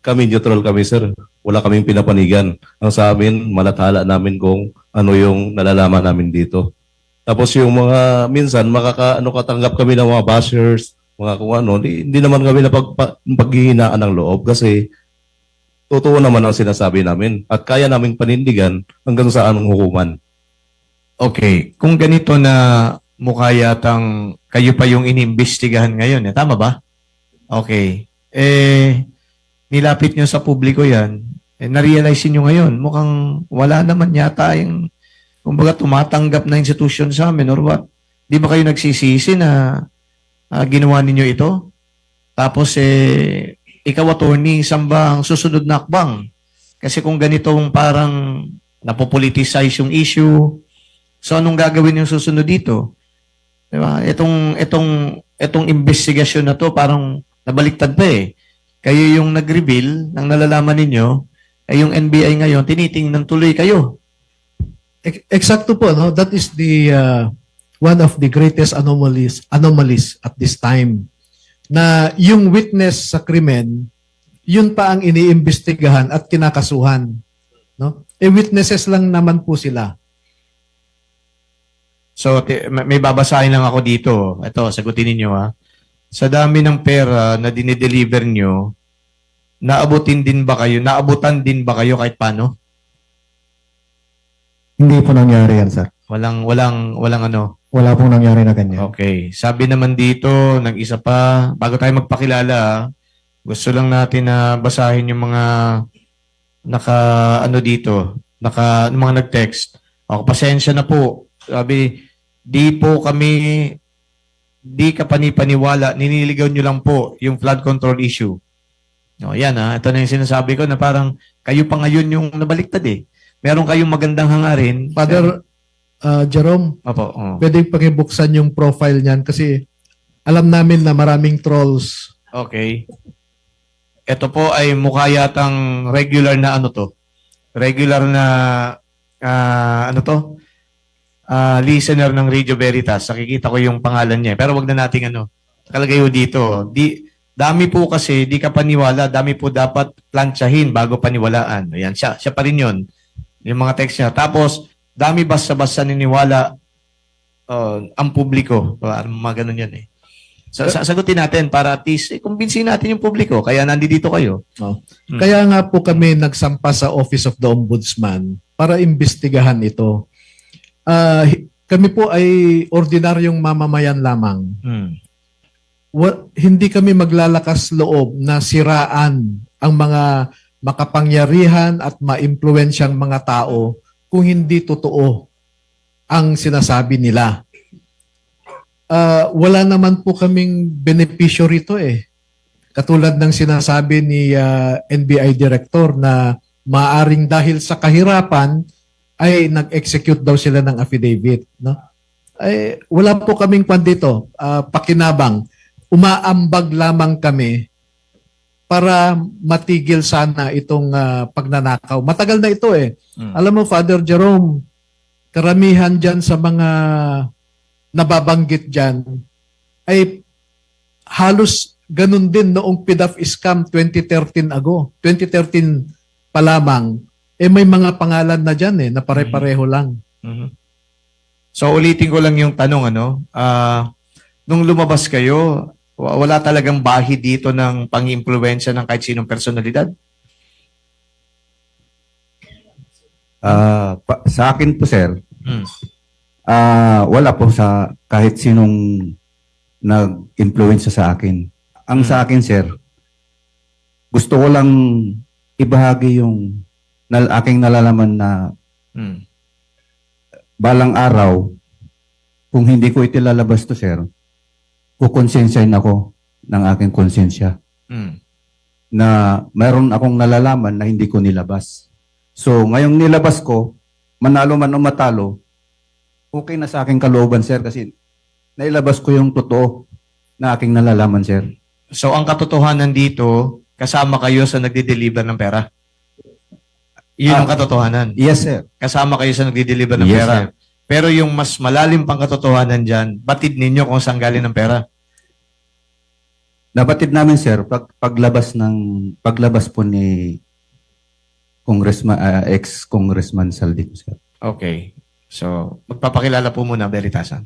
kami neutral kami, sir. Wala kaming pinapanigan. Ang sa amin, malathala namin kung ano yung nalalaman namin dito. Tapos yung mga, minsan, katanggap kami ng mga bashers, mga kung ano, hindi naman kami paghihinaan ng loob kasi totoo naman ang sinasabi namin at kaya naming panindigan hanggang sa anong hukuman. Okay, kung ganito na mukha yatang kayo pa yung inimbestigahan ngayon, tama ba? Okay. Nilapit nyo sa publiko yan, na-realize nyo ngayon, mukhang wala naman yata yung, kumbaga tumatanggap na institution sa amin or what? Di ba kayo nagsisisi na ginawa ninyo ito? Tapos ikaw attorney, saan ba ang susunod na akbang? Kasi kung ganitong parang napopoliticize yung issue, so anong gagawin yung susunod dito? Diba? Itong investigasyon na to parang nabaliktad pa eh. Kayo yung nag-reveal ng nalalaman ninyo, ay yung NBI ngayon, tinitingnan tuloy kayo. Eksakto po, no? That is the one of the greatest anomalies at this time. Na yung witness sa krimen, yun pa ang iniimbestigahan at kinakasuhan. No? Witnesses lang naman po sila. So, may babasahin lang ako dito. Ito, sagutin ninyo ha. Sa dami ng pera na dinideliver nyo, naabutan din ba kayo kahit paano? Hindi po nangyari yan, sir. Walang ano? Wala pong nangyari na ganyan. Okay. Sabi naman dito, ng isa pa, bago tayo magpakilala, gusto lang natin na basahin yung mga mga nag-text. Ako, pasensya na po. Sabi, di ka panipaniwala, niniligaw nyo lang po yung flood control issue. O, yan ito na yung sinasabi ko na parang kayo pa ngayon yung nabaliktad eh. Meron kayong magandang hangarin. Father Jerome, pwedeng pakibuksan yung profile niyan kasi alam namin na maraming trolls. Okay. Ito po ay mukha yatang regular na regular na listener ng Radio Veritas. Nakikita ko yung pangalan niya. Pero wag na nating kalagay ho dito. Dami po kasi, di ka paniwala, dami po dapat plantsahin bago paniwalaan. Ayan, siya pa rin yun. Yung mga text niya. Tapos, dami basta-basta niniwala ang publiko. Mga ganun yan eh. Sagutin natin para at least, kumbinsin natin yung publiko. Kaya nandito kayo. Kaya nga po kami nagsampa sa Office of the Ombudsman para imbestigahan ito. Kami po ay ordinaryong mamamayan lamang. Hindi kami maglalakas loob na siraan ang mga makapangyarihan at maimpluwensyang mga tao kung hindi totoo ang sinasabi nila. Wala naman po kaming benepisyo rito eh. Katulad ng sinasabi ni NBI Director na maaring dahil sa kahirapan ay nag-execute daw sila ng affidavit. No? Ay, wala po kaming dito, pakinabang. Umaambag lamang kami para matigil sana itong pagnanakaw. Matagal na ito eh. Alam mo, Father Jerome, karamihan dyan sa mga nababanggit dyan ay halos ganun din noong PDAF scam 2013 pa lamang. May mga pangalan na dyan na pare-pareho lang. So ulitin ko lang yung tanong nung lumabas kayo, wala talagang bahi dito ng pang-impluwensya ng kahit sinong personalidad? Sa akin po, sir, wala po sa kahit sinong nag-influensya sa akin. Ang sa akin, sir, gusto ko lang ibahagi yung aking nalalaman na balang araw, kung hindi ko itilalabas to, sir, kukonsensyahin ako ng aking konsensya. Na mayroon akong nalalaman na hindi ko nilabas. So, ngayong nilabas ko, manalo man o matalo, okay na sa aking kalooban, sir, kasi nailabas ko yung totoo na aking nalalaman, sir. So ang katotohanan dito, kasama kayo sa nagde-deliver ng pera? Yun ang katotohanan. Yes, sir. Kasama kayo sa nagde-deliver ng Yes, pera. sir. Pero yung mas malalim pang katotohanan dyan, batid ninyo kung saan galing ng pera. Nabatid namin, sir, paglabas po ni ex-Congressman Saldi, sir. Okay. So, magpapakilala po muna, Veritasan.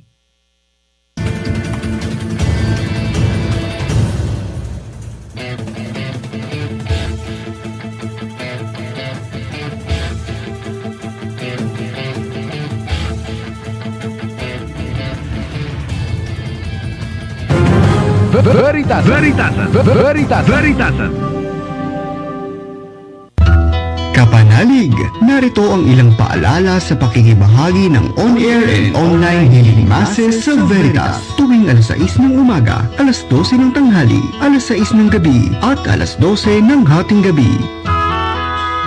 Veritasan. Kapanalig, narito ang ilang paalala sa pakikibahagi ng on-air and online healing masses sa Veritas tuwing alas 6 ng umaga, alas 12 ng tanghali, alas 6 ng gabi at alas 12 ng hating gabi.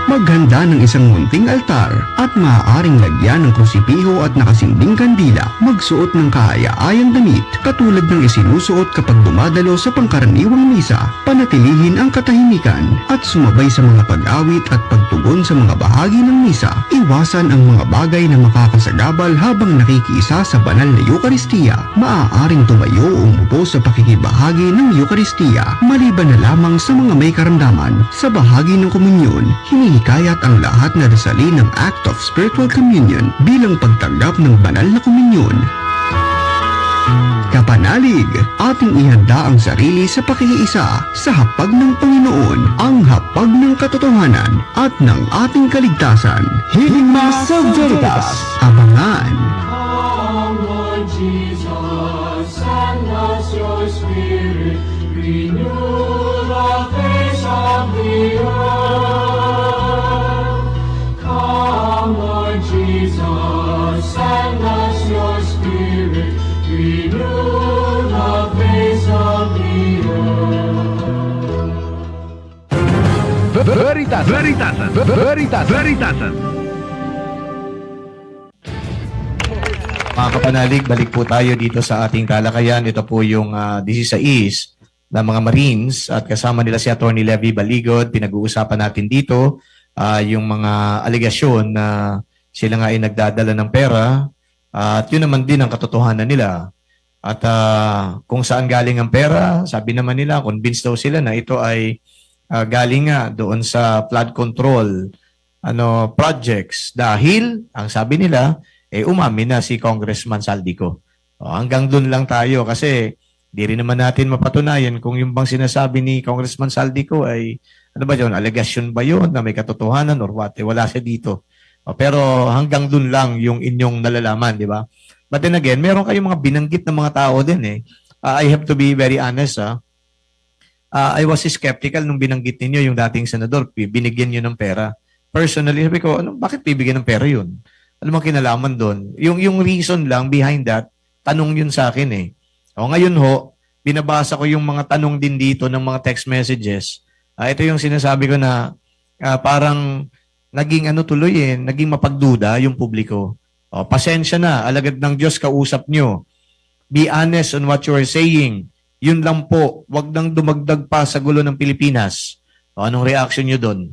Maghanda ng isang munting altar at maaaring lagyan ng krusipiho at nakasinding kandila. Magsuot ng kaaya-ayang damit katulad ng isinusuot kapag dumadalo sa pangkaraniwang misa. Panatilihin ang katahimikan at sumabay sa mga pag-awit at pagtugon sa mga bahagi ng misa. Iwasan ang mga bagay na makakasagabal habang nakikiisa sa banal na Eukaristiya. Maaaring tumayo o umupo sa pakikibahagi ng Eukaristiya maliban na lamang sa mga may karamdaman. Sa bahagi ng komunyon, hinihikayat ang lahat na dasalin ng Act of Spiritual Communion bilang pagtanggap ng banal na komunyon. Kapanalig, ating ihanda ang sarili sa pakikiisa sa hapag ng Panginoon, ang hapag ng katotohanan at ng ating kaligtasan. Healing Mass sa Veritas. Abangan! Come, Lord Jesus, send us your Spirit, renew the face of the earth. Come, Lord Jesus, send us your Spirit, renew the face of the earth. Veritasan. Mga kapanalig, balik po tayo dito sa ating talakayan. Ito po yung 16 na mga Marines at kasama nila si Atty. Levy Baligod. Pinag-uusapan natin dito yung mga alegasyon na sila nga ay nagdadala ng pera at yun naman din ang katotohanan nila. At kung saan galing ang pera, sabi naman nila, convinced daw sila na ito ay galing nga doon sa flood control projects dahil, ang sabi nila, umamin na si Congressman Saldico. Hanggang doon lang tayo kasi di rin naman natin mapatunayan kung yung bang sinasabi ni Congressman Saldico ay ano ba yun, allegation ba yun na may katotohanan or what? Wala siya dito. Pero hanggang doon lang yung inyong nalalaman, di ba? But then again, meron kayong mga binanggit na mga tao din I have to be very honest. I was skeptical nung binanggit ninyo yung dating senador, binigyan nyo ng pera. Personally, sabi ko, bakit bibigyan ng pera yun? Ano mang kinalaman doon? Yung reason lang behind that, tanong yun sa akin ngayon binabasa ko yung mga tanong din dito ng mga text messages. Ito yung sinasabi ko na parang naging naging mapagduda yung publiko. Pasensya na, alagad ng Diyos kausap nyo. Be honest on what you are saying. Yun lang po, wag nang dumagdag pa sa gulo ng Pilipinas. Anong reaction nyo doon?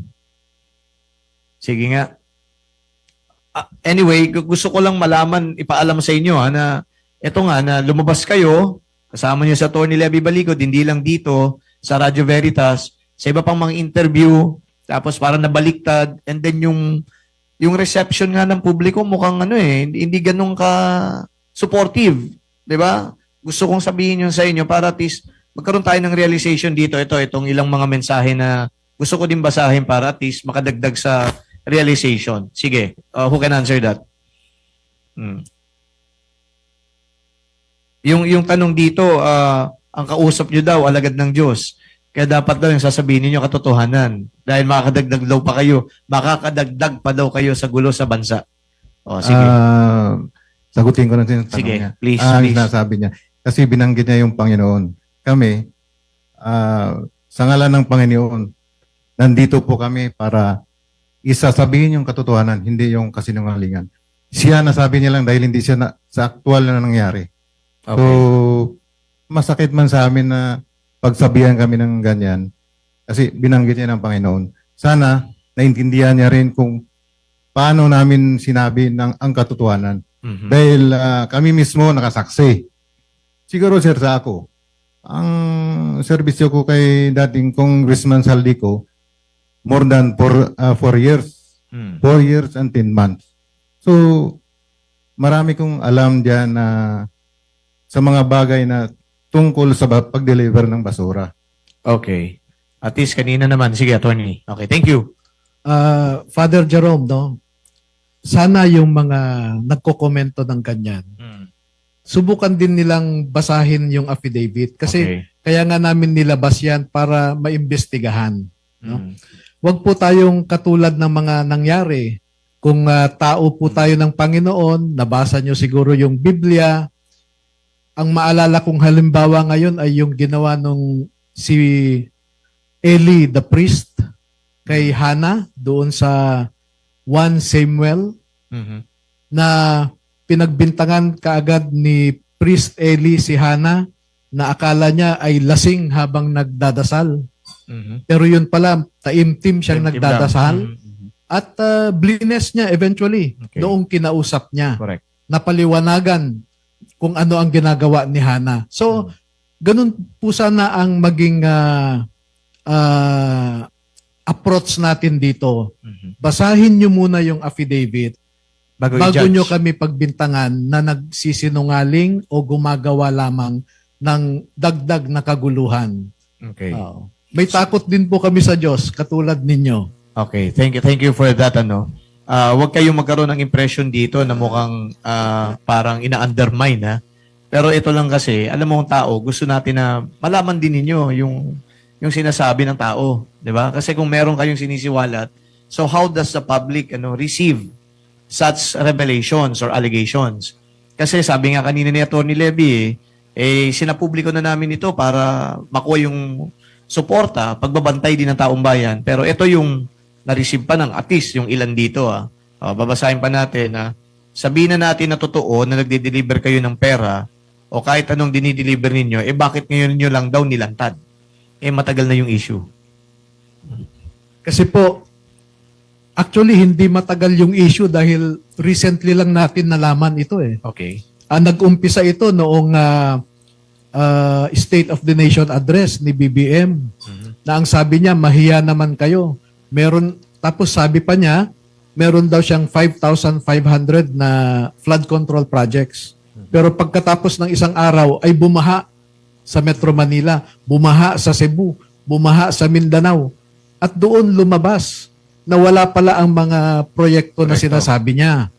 Sige nga. Anyway, gusto ko lang malaman, ipaalam sa inyo na ito nga na lumabas kayo, kasama niyo sa Atty. Levy Baligod, hindi lang dito sa Radyo Veritas, sa iba pang mga interview, tapos parang nabaliktad, and then yung reception nga ng publiko mukhang hindi ganun ka supportive, 'di ba? Gusto kong sabihin yun sa inyo para at least magkaroon tayo ng realization dito. Itong ilang mga mensahe na gusto ko din basahin para at least makadagdag sa realization. Sige, who can answer that? Yung tanong dito, ang kausap nyo daw, alagad ng Diyos. Kaya dapat daw yung sasabihin niyo katotohanan. Dahil makakadagdag pa daw kayo sa gulo sa bansa. Sige. Sagutin ko na yung tanong sige, niya. Please. Nasabi niya. Kasi binanggit niya yung Panginoon. Kami, sa ngalan ng Panginoon, nandito po kami para isasabihin yung katotohanan, hindi yung kasinungalingan. Siya nasabi niya lang dahil hindi siya sa aktual na nangyari. Okay. So, masakit man sa amin na pagsabihan kami ng ganyan kasi binanggit niya ng Panginoon. Sana naintindihan niya rin kung paano namin sinabi ang katotohanan. Dahil kami mismo nakasaksi. Siguro sir sa ako, ang serbisyo ko kay dating Congressman Saldico, more than 4 years. 4 years and 10 months. So, marami kong alam dyan na sa mga bagay na tungkol sa pag-deliver ng basura. Okay. At least kanina naman. Sige, attorney. Okay, thank you. Father Jerome, no? Sana yung mga nagkokomento ng ganyan, subukan din nilang basahin yung affidavit. Kasi kaya nga namin nilabas yan para maimbestigahan. No? Huwag po tayong katulad ng mga nangyari. Kung tao po tayo ng Panginoon, nabasa nyo siguro yung Biblia, ang maalala kong halimbawa ngayon ay yung ginawa nung si Eli the priest kay Hannah doon sa 1 Samuel na pinagbintangan kaagad ni priest Eli si Hannah na akala niya ay lasing habang nagdadasal. Pero yun pala, taimtim siyang nagdadasal. At blines niya eventually noong kinausap niya. Correct. Napaliwanagan kung ano ang ginagawa ni Hannah. So, ganun po sana ang maging approach natin dito. Basahin nyo muna yung affidavit bago nyo kami pagbintangan na nagsisinungaling o gumagawa lamang ng dagdag na kaguluhan. Okay. May takot din po kami sa Diyos, katulad ninyo. Okay, thank you for that. Huwag kayong magkaroon ng impression dito na mukhang parang ina-undermine. Ha? Pero ito lang kasi, alam mo ang tao, gusto natin na malaman din ninyo yung sinasabi ng tao. Di ba? Kasi kung meron kayong sinisiwalat, so how does the public receive such revelations or allegations? Kasi sabi nga kanina ni Atty. Levy, sinapubliko na namin ito para makuha yung suporta, pagbabantay din ng taong bayan. Pero ito yung na-receive pa ng at least yung ilan dito. Babasahin pa natin na sabihin na natin na totoo na nagde-deliver kayo ng pera o kahit anong dinideliver ninyo, bakit ngayon nyo lang daw nilantad? Matagal na yung issue. Kasi po, actually hindi matagal yung issue dahil recently lang natin nalaman ito Okay. Nag-umpisa ito noong State of the Nation address ni BBM na ang sabi niya, mahiya naman kayo. Tapos sabi pa niya, meron daw siyang 5,500 na flood control projects. Pero pagkatapos ng isang araw ay bumaha sa Metro Manila, bumaha sa Cebu, bumaha sa Mindanao. At doon lumabas na wala pala ang mga proyekto na sinasabi niya.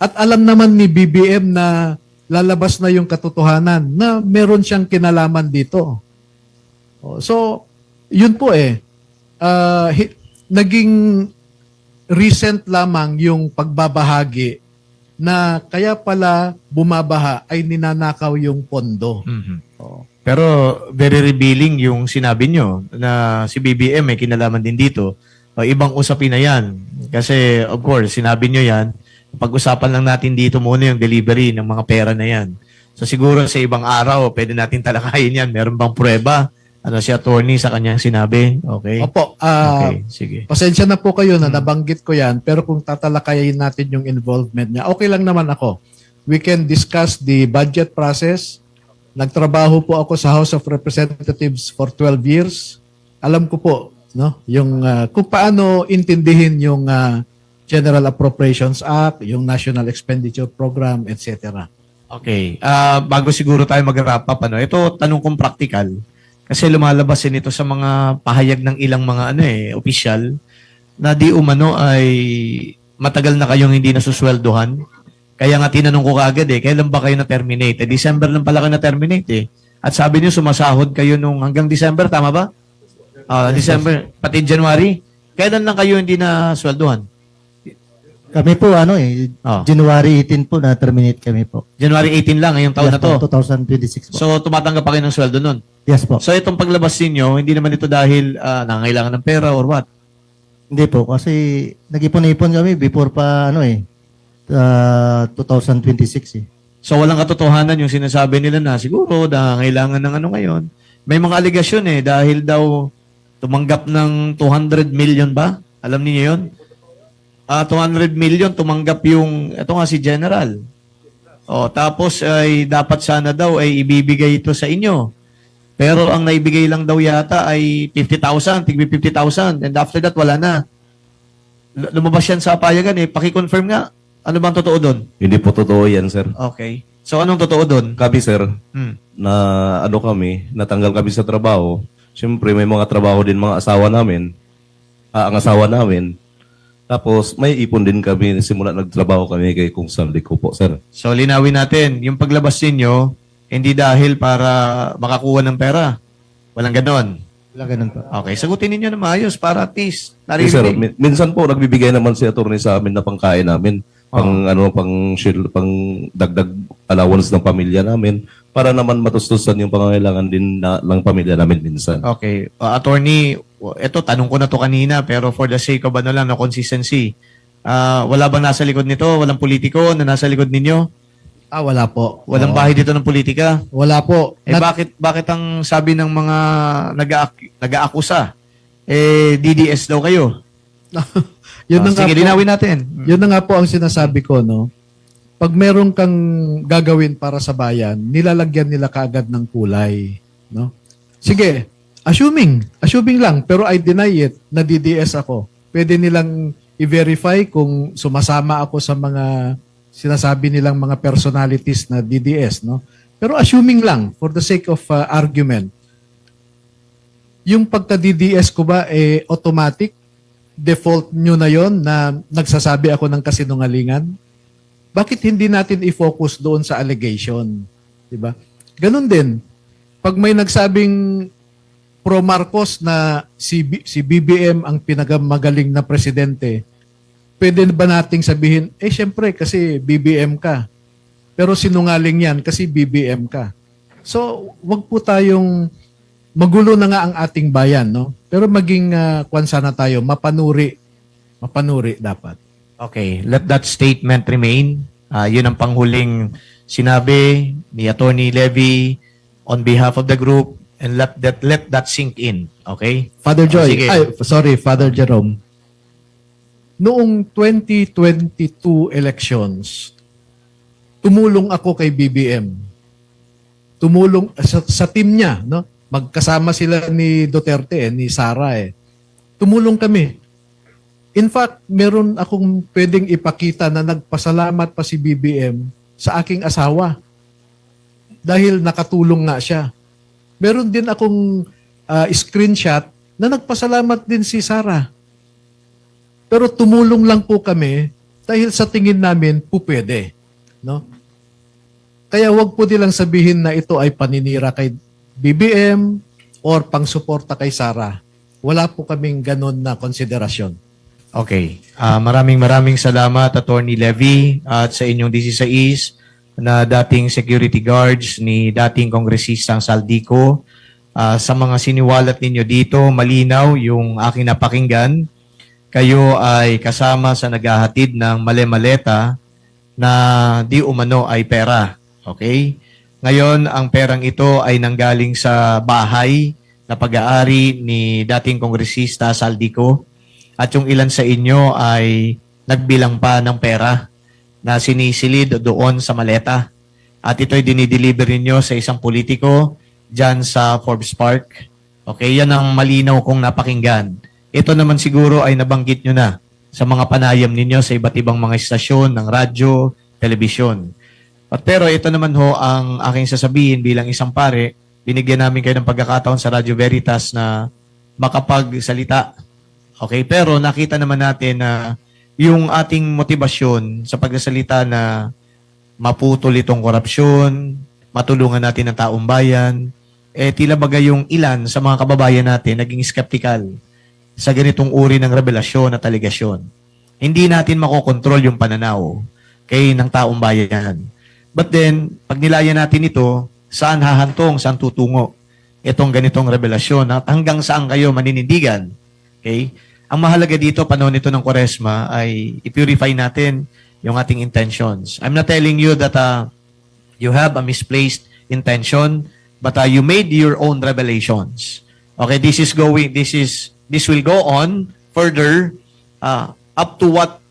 At alam naman ni BBM na lalabas na yung katotohanan na meron siyang kinalaman dito. So, yun po naging recent lamang yung pagbabahagi na kaya pala bumabaha ay ninanakaw yung pondo. Pero very revealing yung sinabi nyo na si BBM may kinalaman din dito. Ibang usapin na yan. Kasi of course, sinabi nyo yan, pag-usapan lang natin dito muna yung delivery ng mga pera na yan. So siguro sa ibang araw, pwede natin talakayin yan. Meron bang prueba? Si attorney sa kanyang sinabi? Okay? Opo. Okay, sige. Pasensya na po kayo na nabanggit ko yan, pero kung tatalakayin natin yung involvement niya, okay lang naman ako. We can discuss the budget process. Nagtrabaho po ako sa House of Representatives for 12 years. Alam ko po, yung kung paano intindihin yung General Appropriations Act, yung National Expenditure Program, etc. Okay. Bago siguro tayo mag-wrap up, ito tanong kong practical. Kasi lumalabas din ito sa mga pahayag ng ilang mga opisyal na di umano ay matagal na kayong hindi nasusweldohan. Kaya nga tinanong ko kaagad kailan ba kayo na-terminate? December lang pala kayo na-terminate At sabi niyo sumasahod kayo nung hanggang December, tama ba? December, pati January. Kailan lang kayo hindi na-sweldohan? Kami po, January 18 po na-terminate kami po. January 18 lang, ngayong taon na to? 2026 po. So, tumatanggap pa kayo ng sweldo nun? Yes po. So, itong paglabas ninyo, hindi naman ito dahil nangangailangan ng pera or what? Hindi po, kasi nag-ipon-ipon kami before pa, 2026 So, walang katotohanan yung sinasabi nila na siguro nangangailangan ng ngayon. may mga aligasyon dahil daw tumanggap ng 200 million ba? Alam niyo yun? 200 million tumanggap yung, ito nga si General. Tapos ay dapat sana daw ay ibibigay ito sa inyo. Pero ang naibigay lang daw yata ay 50,000, tigbi 50,000. And after that, wala na. Lumabas yan sa payagan Paki-confirm nga. Ano bang totoo doon? Hindi po totoo yan, sir. Okay. So, anong totoo doon? Kami, sir, na natanggal kami sa trabaho. Siyempre, may mga trabaho din mga asawa namin. Ang asawa namin. Tapos, may ipon din kami. Simula nagtrabaho kami kay Kung Saldi ko po, sir. So, linawin natin. Yung paglabas ninyo, hindi dahil para makakuha ng pera. Walang ganon. Walang ganon po. Okay, sagutin ninyo na maayos para at least Yes, sir. naririnig. Minsan po, nagbibigay naman si attorney sa amin na pangkain namin. Pang dagdag allowance ng pamilya namin para naman matustusan yung pangangailangan din ng pamilya namin minsan. Okay. Attorney, eto, tanong ko na to kanina, pero for the sake of consistency, wala bang nasa likod nito? Walang politiko na nasa likod ninyo? Wala po. Walang bahay dito ng politika? Wala po. Bakit ang sabi ng mga nag-aakusa? DDS daw kayo. Yun na nga Sige, po. linawin natin. Yun na nga po ang sinasabi ko, no? Pag meron kang gagawin para sa bayan, nilalagyan nila kaagad ng kulay, no? Sige, assuming lang, pero I deny it na DDS ako. Pwede nilang i-verify kung sumasama ako sa mga sinasabi nilang mga personalities na DDS, no? Pero assuming lang, for the sake of argument, yung pagka-DDS ko ba, automatic? Default nyo na yon na nagsasabi ako ng kasinungalingan? Bakit hindi natin i-focus doon sa allegation? Diba? Ganon din. Pag may nagsabing pro Marcos na si BBM ang pinakamagaling na presidente, pwede ba nating sabihin, syempre kasi BBM ka. Pero sinungaling yan kasi BBM ka. So, wag po tayong magulo na nga ang ating bayan, no? Pero maging sana tayo, mapanuri dapat. Okay, let that statement remain. Yun ang panghuling sinabi ni Attorney Levy on behalf of the group, and let that sink in. Okay? Father Joy, Sige. Father Jerome. Noong 2022 elections, tumulong ako kay BBM. Tumulong sa team niya, no? Magkasama sila ni Duterte, ni Sara Tumulong kami. In fact, meron akong pwedeng ipakita na nagpasalamat pa si BBM sa aking asawa. Dahil nakatulong nga siya. Meron din akong screenshot na nagpasalamat din si Sara. Pero tumulong lang po kami dahil sa tingin namin po pwede. No? Kaya wag po nilang sabihin na ito ay paninira kay BBM or pangsuporta kay Sara. Wala po kaming ganun na konsiderasyon. Okay. Maraming salamat, Attorney Levy, at sa inyong 16 na dating security guards ni dating Kongresistang Saldico. Sa mga siniwalat ninyo dito, malinaw yung aking napakinggan. Kayo ay kasama sa naghahatid ng male-maleta na di umano ay pera. Okay? Ngayon, ang perang ito ay nanggaling sa bahay na pag-aari ni dating Kongresista Saldico. At yung ilan sa inyo ay nagbilang pa ng pera na sinisilid doon sa maleta. At ito'y dinideliver ninyo sa isang politiko dyan sa Forbes Park. Okay, yan ang malinaw kong napakinggan. Ito naman siguro ay nabanggit nyo na sa mga panayam ninyo sa iba't ibang mga istasyon ng radyo, telebisyon. Pero ito naman ho ang aking sasabihin bilang isang pare, binigyan namin kayo ng pagkakataon sa Radyo Veritas na makapagsalita. Okay, pero nakita naman natin na yung ating motibasyon sa pagsasalita na maputol itong korupsyon, matulungan natin ang taong bayan, tila bagay yung ilan sa mga kababayan natin naging skeptical sa ganitong uri ng revelasyon at aligasyon. Hindi natin makokontrol yung pananaw ng taong bayan. But then, pag nilaya natin ito, saan hahantong, saan tutungo itong ganitong revelasyon at hanggang saan kayo maninindigan. Okay? Ang mahalaga dito, panahon ito ng Kwaresma, ay i-purify natin yung ating intentions. I'm not telling you that you have a misplaced intention but you made your own revelations. Okay, this will go on further up to what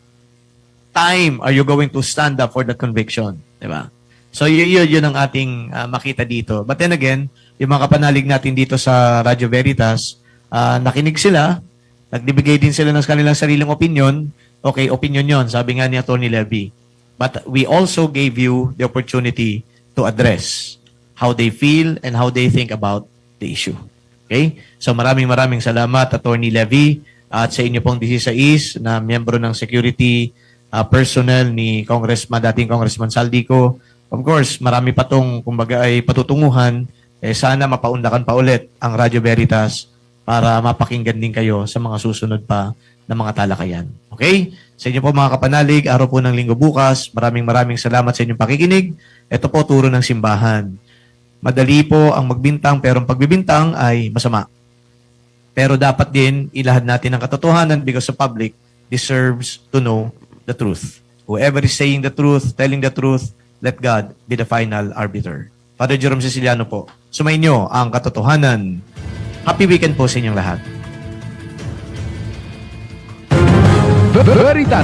time are you going to stand up for the conviction, di ba? So yun ang ating makita dito. But then again, yung mga kapanalig natin dito sa Radyo Veritas, nakinig sila, nagbibigay din sila ng kanilang sariling opinion. Okay, opinion yon, sabi nga ni Atty. Levy. But we also gave you the opportunity to address how they feel and how they think about the issue. Okay? So maraming salamat, Atty. Levy, at sa inyo pong 16 na miyembro ng security personnel ni dating Congressman Saldico. Of course, marami pa tong kumbaga ay patutunguhan. Sana mapaundakan pa ulit ang Radyo Veritas para mapakinggan din kayo sa mga susunod pa na mga talakayan. Okay? Sa inyo po mga kapanalig, araw po ng linggo bukas, maraming salamat sa inyong pakikinig. Ito po turo ng simbahan. Madali po ang magbintang pero ang pagbibintang ay masama. Pero dapat din ilahad natin ang katotohanan because the public deserves to know the truth. Whoever is saying the truth, telling the truth, let God be the final arbiter. Father Jerome Ceciliano po, sumainyo ang katotohanan. Happy weekend po sa inyong lahat. Veritas.